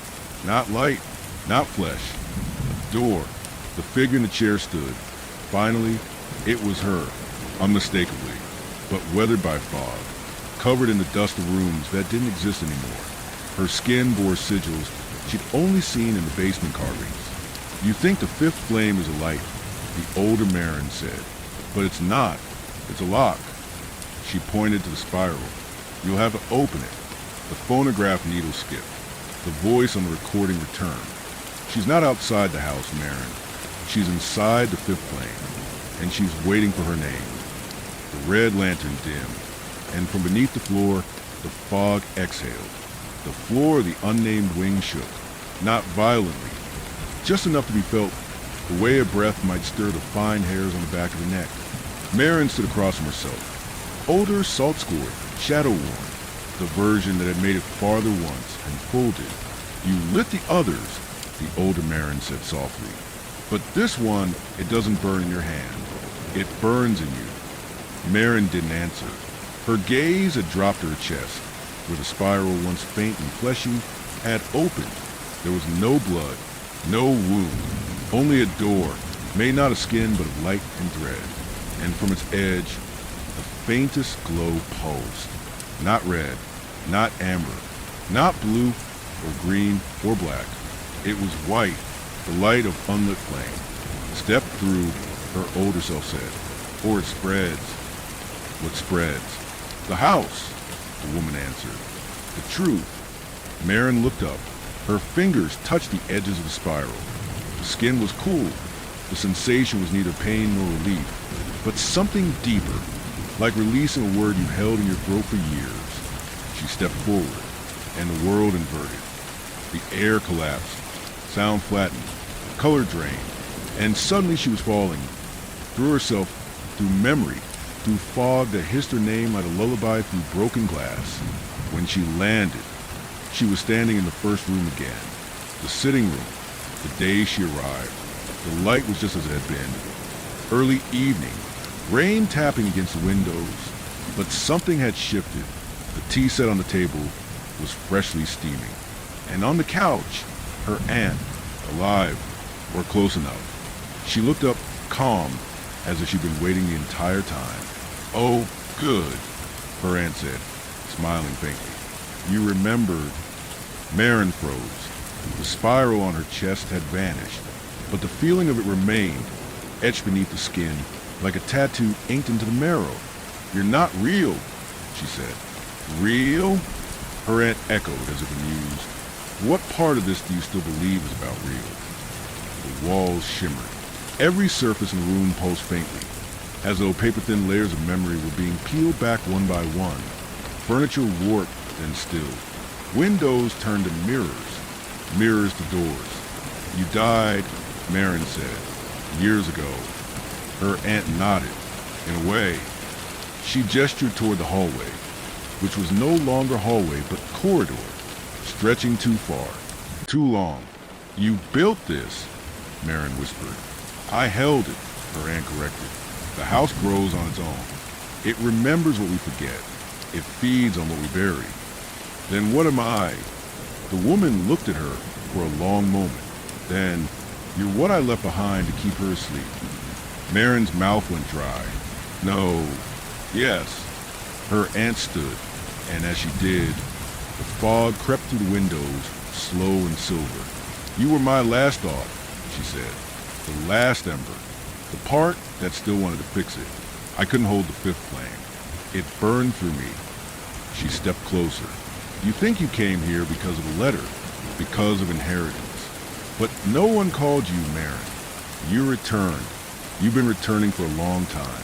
Not light, not flesh. A door. The figure in the chair stood. Finally, it was her, unmistakably, but weathered by fog, covered in the dust of rooms that didn't exist anymore. Her skin bore sigils she'd only seen in the basement carvings. "You think the 5th flame is a light," the older Marin said, "but it's not. It's a lock." She pointed to the spiral. "You'll have to open it." The phonograph needle skipped. The voice on the recording returned. "She's not outside the house, Marin. She's inside the 5th flame, and she's waiting for her name." The red lantern dimmed, and from beneath the floor, the fog exhaled. The floor of the unnamed wing shook, not violently, just enough to be felt the way a breath might stir the fine hairs on the back of the neck. Marin stood across from herself, older, salt-scored, shadow-worn, the version that had made it farther once and folded. "You lit the others," the older Marin said softly. "But this one, it doesn't burn in your hand. It burns in you." Marin didn't answer. Her gaze had dropped to her chest, where the spiral, once faint and fleshy, had opened. There was no blood, no wound, only a door, made not of skin but of light and dread. And from its edge, the faintest glow pulsed. Not red, not amber, not blue or green or black. It was white, the light of unlit flame. "Step through," her older self said, "or it spreads." "What spreads?" "The house," the woman answered. "The truth." Marin looked up. Her fingers touched the edges of the spiral. The skin was cool, The sensation was neither pain nor relief, but something deeper, like releasing a word you held in your throat for years. She stepped forward, and the world inverted. The air collapsed, sound flattened, color drained, and suddenly she was falling, through herself, through memory, through fog that hissed her name like a lullaby through broken glass. When she landed, she was standing in the first room again, the sitting room, the day she arrived. The light was just as it had been. Early evening, rain tapping against the windows, but something had shifted. The tea set on the table was freshly steaming, and on the couch, her aunt, alive, or close enough. She looked up, calm, as if she'd been waiting the entire time. "Oh, good," her aunt said, smiling faintly. "You remembered." Marin froze. The spiral on her chest had vanished, but the feeling of it remained, etched beneath the skin, like a tattoo inked into the marrow. "You're not real," she said. "Real?" Her aunt echoed as if amused. "What part of this do you still believe is about real?" The walls shimmered. Every surface in the room pulsed faintly, as though paper-thin layers of memory were being peeled back one by one. Furniture warped, then stilled. Windows turned to mirrors, mirrors to doors. "You died," Marin said, "years ago." Her aunt nodded. "In a way." She gestured toward the hallway, which was no longer hallway but corridor, stretching too far, too long. "You built this," Marin whispered. "I held it," her aunt corrected. "The house grows on its own. It remembers what we forget. It feeds on what we bury." "Then what am I?" The woman looked at her for a long moment. Then, "You're what I left behind to keep her asleep." Marin's mouth went dry. "No. Yes." Her aunt stood, and as she did, the fog crept through the windows, slow and silver. "You were my last thought," she said. "The last ember. The part that still wanted to fix it. I couldn't hold the fifth flame. It burned through me." She stepped closer. "You think you came here because of a letter, because of inheritance. But no one called you Marin. You returned. You've been returning for a long time."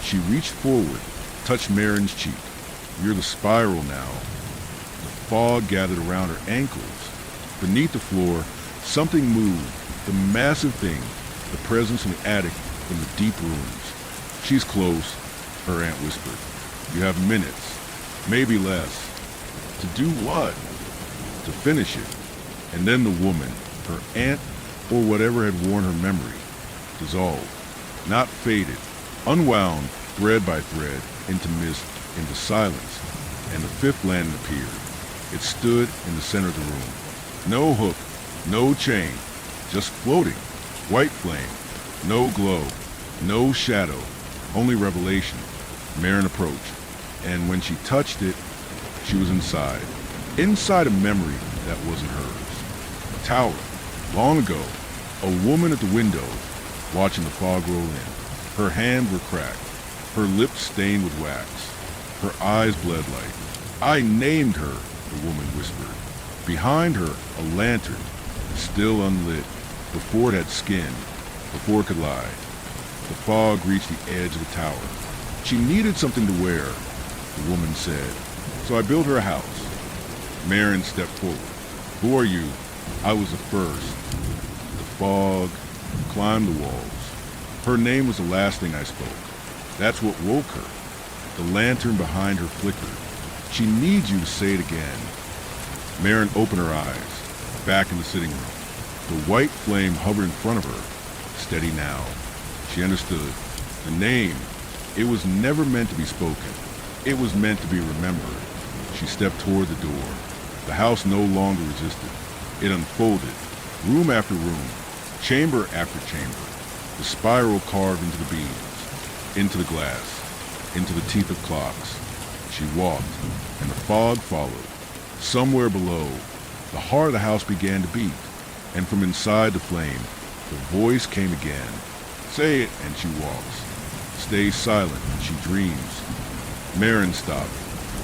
She reached forward, touched Marin's cheek. "You're the spiral now." The fog gathered around her ankles. Beneath the floor, something moved, the massive thing, the presence from the attic, from the deep rooms. "She's close," her aunt whispered. "You have minutes, maybe less." To do what? To finish it. And then the woman, her aunt, or whatever had worn her memory, dissolved, not faded, unwound thread by thread, into mist, into silence, and the fifth lantern appeared. It stood in the center of the room. No hook, no chain, just floating, white flame, no glow, no shadow, only revelation. Marin approached, and when she touched it, she was inside a memory that wasn't hers. A tower, long ago, a woman at the window, watching the fog roll in. Her hands were cracked, her lips stained with wax, her eyes bled light. "I named her," the woman whispered. Behind her, a lantern, still unlit, before it had skin, before it could lie. The fog reached the edge of the tower. She needed something to wear, the woman said, "so I built her a house." Marin stepped forward. "Who are you?" "I was the first." The fog climbed the walls. Her name was the last thing I spoke. That's what woke her. The lantern behind her flickered. "She needs you to say it again." Marin opened her eyes, back in the sitting room. The white flame hovered in front of her, steady now. She understood. The name, it was never meant to be spoken. It was meant to be remembered. She stepped toward the door. The house no longer resisted. It unfolded, room after room, chamber after chamber. The spiral carved into the beams, into the glass, into the teeth of clocks. She walked, and the fog followed. Somewhere below, the heart of the house began to beat, and from inside the flame, the voice came again. "Say it," and she walks. "Stay silent," and she dreams. Marin stopped.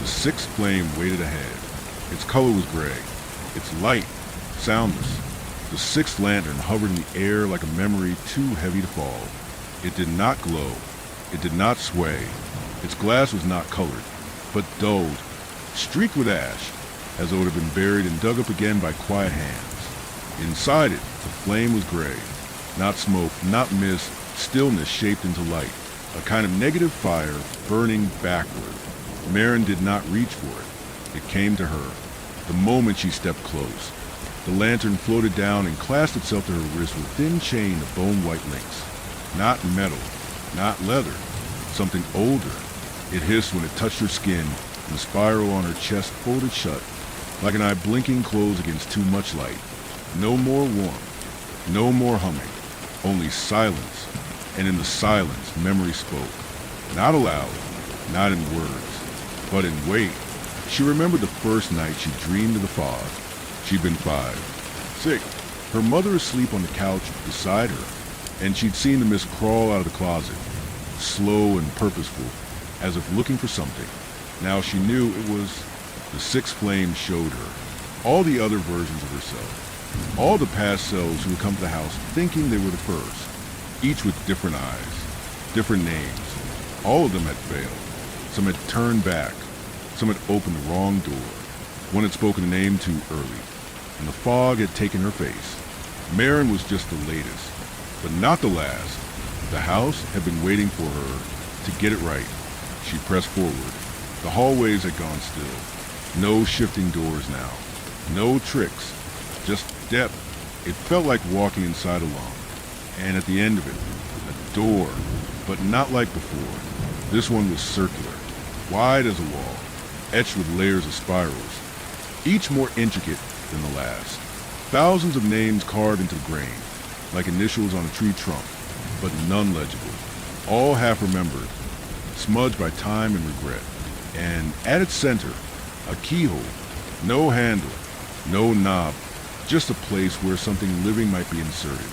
The sixth flame waited ahead. Its color was gray, its light soundless. The sixth lantern hovered in the air like a memory too heavy to fall. It did not glow. It did not sway. Its glass was not colored, but dulled, streaked with ash, as though it had been buried and dug up again by quiet hands. Inside it, the flame was gray. Not smoke, not mist, stillness shaped into light. A kind of negative fire burning backward. Marin did not reach for it. It came to her, the moment she stepped close. The lantern floated down and clasped itself to her wrist with a thin chain of bone-white links. Not metal, not leather, something older. It hissed when it touched her skin, and the spiral on her chest folded shut, like an eye blinking closed against too much light. No more warmth, no more humming, only silence. And in the silence, memory spoke. Not aloud, not in words, but in weight. She remembered the first night she dreamed of the fog. She'd been 5, 6, her mother asleep on the couch beside her, and she'd seen the mist crawl out of the closet, slow and purposeful, as if looking for something. Now she knew it was the sixth flame showed her, all the other versions of herself, all the past selves who had come to the house thinking they were the first, each with different eyes, different names. All of them had failed. Some had turned back, some had opened the wrong door. One had spoken the name too early, and the fog had taken her face. Marin was just the latest, but not the last. The house had been waiting for her to get it right. She pressed forward. The hallways had gone still. No shifting doors now. No tricks. Just depth. It felt like walking inside a lung. And at the end of it, a door, but not like before. This one was circular, wide as a wall, etched with layers of spirals, each more intricate than the last. Thousands of names carved into the grain, like initials on a tree trunk, but none legible, all half-remembered, smudged by time and regret. And at its center, a keyhole, no handle, no knob, just a place where something living might be inserted.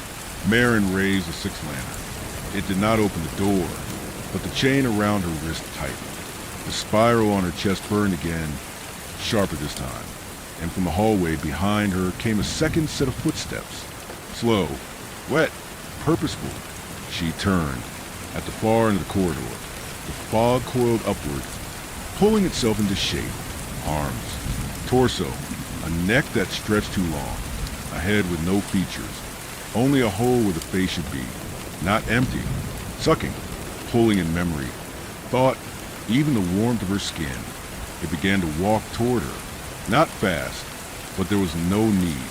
Marin raised the sixth lantern. It did not open the door, but the chain around her wrist tightened. The spiral on her chest burned again, sharper this time, and from the hallway behind her came a second set of footsteps. Slow, wet, purposeful. She turned. At the far end of the corridor, the fog coiled upward, pulling itself into shape. Arms, torso, a neck that stretched too long, a head with no features, only a hole where the face should be, not empty, sucking, pulling in memory, thought, even the warmth of her skin. It began to walk toward her, not fast, but there was no need.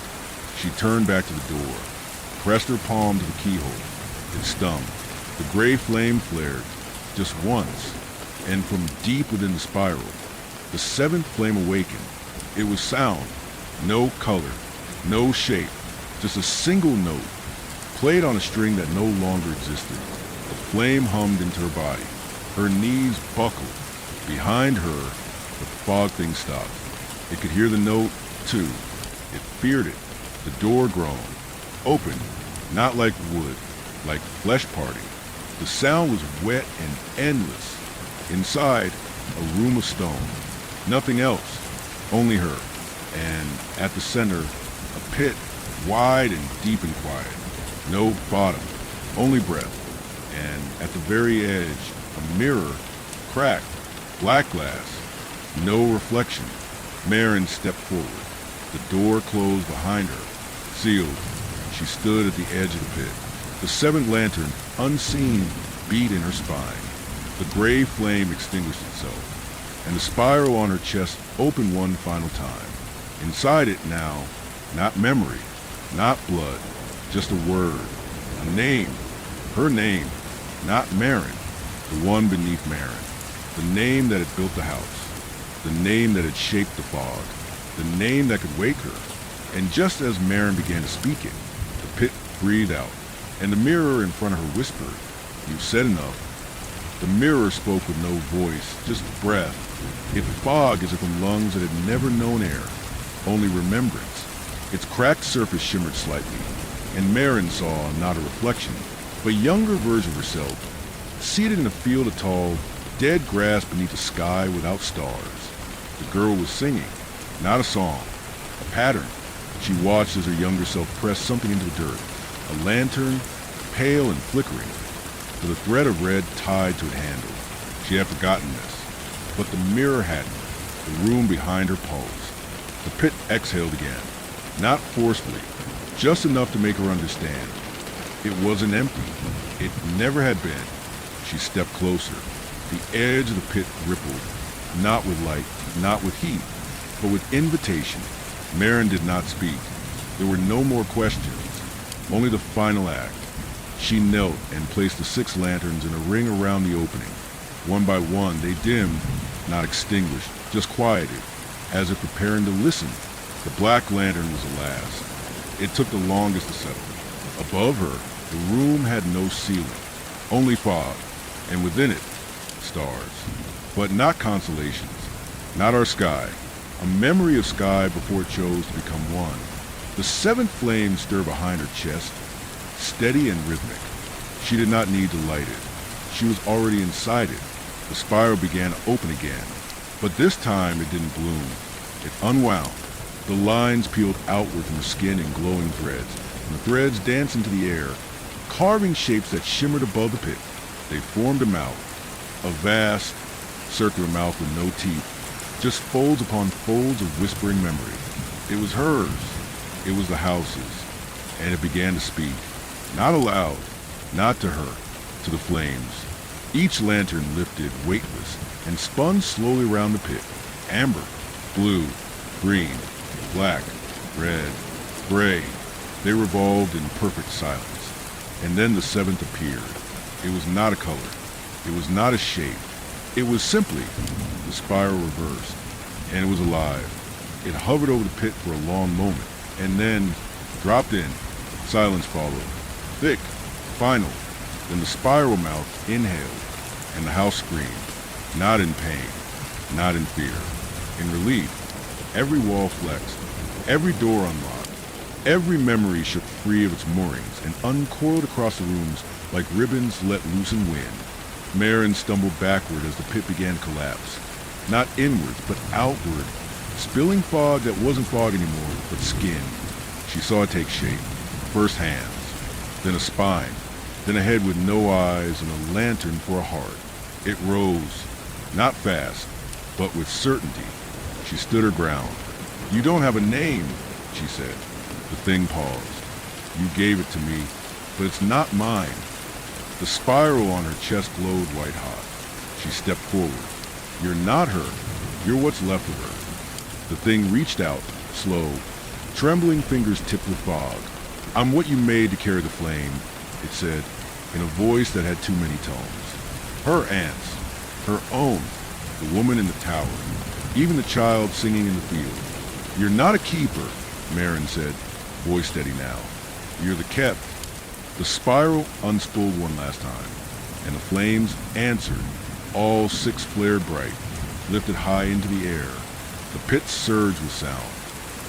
She turned back to the door, pressed her palm to the keyhole. It stung. The gray flame flared, just once, and from deep within the spiral, the seventh flame awakened. It was sound, no color, no shape, just a single note, played on a string that no longer existed. The flame hummed into her body. Her knees buckled. Behind her, the fog thing stopped. It could hear the note, too. It feared it. The door groaned. Opened, not like wood, like flesh parting. The sound was wet and endless. Inside, a room of stone. Nothing else. Only her. And at the center, a pit, wide and deep and quiet. No bottom, only breath. And at the very edge, a mirror, cracked, black glass, no reflection. Marin stepped forward. The door closed behind her, sealed. She stood at the edge of the pit. The seventh lantern, unseen, beat in her spine. The gray flame extinguished itself, and the spiral on her chest opened one final time. Inside it now, not memory, not blood, just a word, a name, her name, not Marin, the one beneath Marin, the name that had built the house, the name that had shaped the fog, the name that could wake her. And just as Marin began to speak it, the pit breathed out, and the mirror in front of her whispered, "You've said enough." The mirror spoke with no voice, just breath. It fogged as if from lungs that had never known air, only remembrance. Its cracked surface shimmered slightly, and Marin saw not a reflection, but a younger version of herself, seated in a field of tall, dead grass beneath a sky without stars. The girl was singing, not a song, a pattern, She watched as her younger self pressed something into the dirt. A lantern, pale and flickering, with a thread of red tied to its handle. She had forgotten this, but the mirror hadn't. The room behind her paused. The pit exhaled again, not forcefully, just enough to make her understand. It wasn't empty. It never had been. She stepped closer. The edge of the pit rippled, not with light, not with heat, but with invitation. Marin did not speak. There were no more questions, only the final act. She knelt and placed the 6 lanterns in a ring around the opening. One by one, they dimmed, not extinguished, just quieted, as if preparing to listen. The black lantern was the last. It took the longest to settle. Above her, the room had no ceiling, only fog, and within it, stars. But not constellations, not our sky. A memory of sky before it chose to become one. The 7th flame stirred behind her chest, steady and rhythmic. She did not need to light it. She was already inside it. The spiral began to open again, but this time it didn't bloom. It unwound. The lines peeled outward from the skin in glowing threads, and the threads danced into the air, carving shapes that shimmered above the pit. They formed a mouth, a vast, circular mouth with no teeth, just folds upon folds of whispering memory. It was hers. It was the house's. And it began to speak. Not aloud, not to her, to the flames. Each lantern lifted, weightless, and spun slowly around the pit. Amber, blue, green, black, red, gray. They revolved in perfect silence. And then the 7th appeared. It was not a color. It was not a shape. It was simply the spiral reversed, and it was alive. It hovered over the pit for a long moment, and then dropped in. Silence followed, thick, final. Then the spiral mouth inhaled, and the house screamed, not in pain, not in fear, in relief. Every wall flexed, every door unlocked, every memory shook free of its moorings and uncoiled across the rooms like ribbons let loose in wind. Marin stumbled backward as the pit began to collapse, not inwards, but outward, spilling fog that wasn't fog anymore, but skin. She saw it take shape. First hands, then a spine, then a head with no eyes and a lantern for a heart. It rose, not fast, but with certainty. She stood her ground. "You don't have a name," she said. The thing paused. "You gave it to me, but it's not mine." The spiral on her chest glowed white hot. She stepped forward. "You're not her. You're what's left of her." The thing reached out, slow, trembling fingers tipped with fog. "I'm what you made to carry the flame," it said, in a voice that had too many tones. Her aunts, her own, the woman in the tower, even the child singing in the field. "You're not a keeper," Marin said, voice steady now. "You're the kept." The spiral unspooled one last time, and the flames answered. All 6 flared bright, lifted high into the air. The pit surged with sound.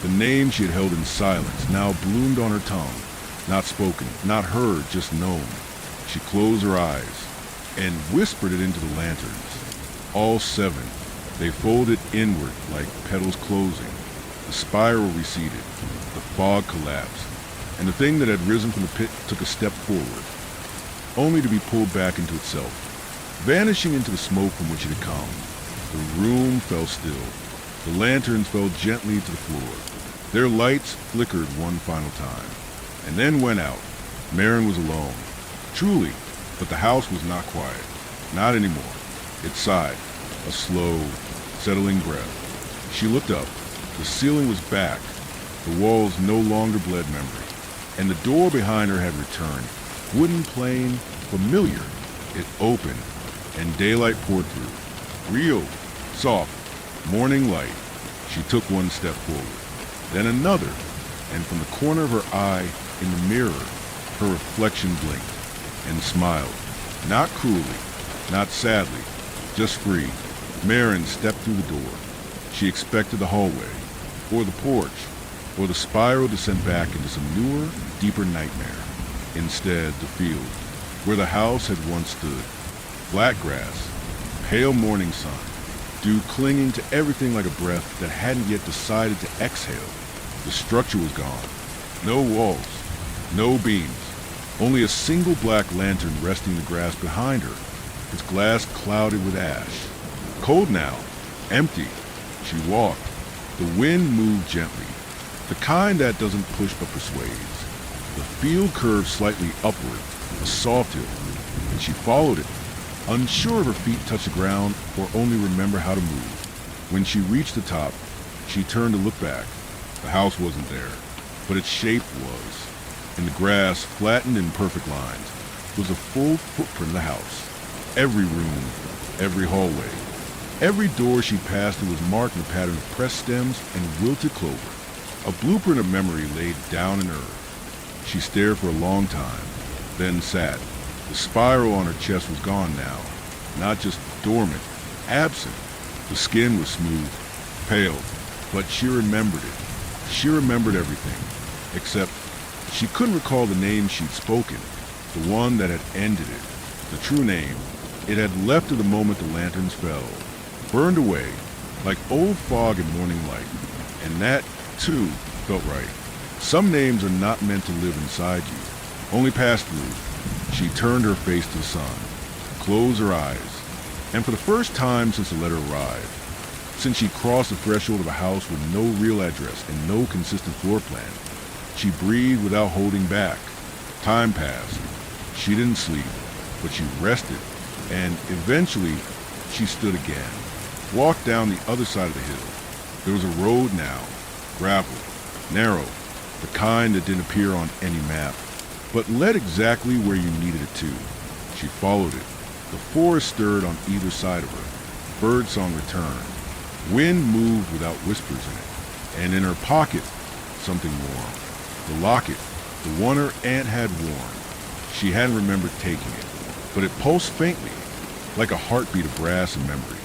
The name she had held in silence now bloomed on her tongue, not spoken, not heard, just known. She closed her eyes and whispered it into the lanterns. All 7, they folded inward like petals closing. The spiral receded, the fog collapsed, and the thing that had risen from the pit took a step forward, only to be pulled back into itself, vanishing into the smoke from which it had come. The room fell still. The lanterns fell gently to the floor. Their lights flickered one final time, and then went out. Marin was alone, truly, but the house was not quiet, not anymore. It sighed, a slow, settling breath. She looked up. The ceiling was back. The walls no longer bled memory, and the door behind her had returned, wooden, plain, familiar. It opened, and daylight poured through. Real, soft, morning light. She took one step forward, then another, and from the corner of her eye, in the mirror, her reflection blinked and smiled. Not cruelly, not sadly, just free. Marin stepped through the door. She expected the hallway, or the porch, or the spiral descent back into some newer, deeper nightmare. Instead, the field, where the house had once stood. Black grass, pale morning sun, dew clinging to everything like a breath that hadn't yet decided to exhale. The structure was gone. No walls, no beams, only a single black lantern resting the grass behind her, its glass clouded with ash. Cold now, empty. She walked. The wind moved gently, the kind that doesn't push but persuades. The field curved slightly upward, a soft hill, and she followed it, unsure if her feet touched the ground or only remember how to move. When she reached the top, she turned to look back. The house wasn't there, but its shape was. In the grass, flattened in perfect lines, was a full footprint of the house. Every room, every hallway, every door she passed through was marked in a pattern of pressed stems and wilted clover, a blueprint of memory laid down in earth. She stared for a long time, then sat. The spiral on her chest was gone now, not just dormant, absent. The skin was smooth, pale, but she remembered it. She remembered everything, except she couldn't recall the name she'd spoken, the one that had ended it, the true name. It had left her the moment the lanterns fell, burned away, like old fog in morning light, and that, too, felt right. Some names are not meant to live inside you, only pass through. She turned her face to the sun, closed her eyes, and for the first time since the letter arrived, since she crossed the threshold of a house with no real address and no consistent floor plan, she breathed without holding back. Time passed. She didn't sleep, but she rested, and eventually she stood again, walked down the other side of the hill. There was a road now, gravel, narrow, the kind that didn't appear on any map, but led exactly where you needed it to. She followed it. The forest stirred on either side of her. Birdsong returned. Wind moved without whispers in it, and in her pocket, something warm. The locket, the one her aunt had worn. She hadn't remembered taking it, but it pulsed faintly, like a heartbeat of brass and memory.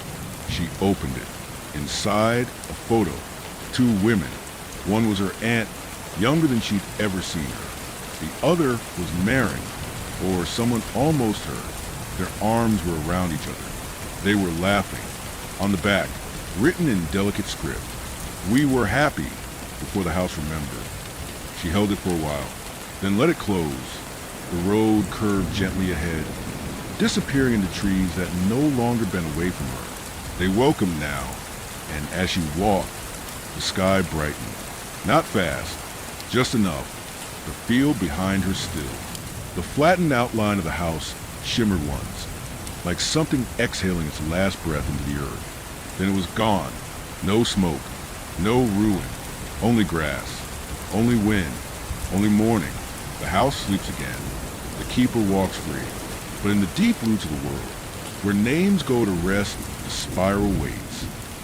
She opened it. Inside, a photo. 2 women. One was her aunt, younger than she'd ever seen her. The other was Marin, or someone almost her. Their arms were around each other. They were laughing. On the back, written in delicate script, "We were happy," before the house remembered. She held it for a while, then let it close. The road curved gently ahead, disappearing into trees that no longer bent away from her. They welcomed now, and as she walked, the sky brightened. Not fast, just enough. The field behind her still. The flattened outline of the house shimmered once, like something exhaling its last breath into the earth. Then it was gone. No smoke, no ruin, only grass, only wind, only morning. The house sleeps again. The keeper walks free. But in the deep roots of the world, where names go to rest, the spiral waits.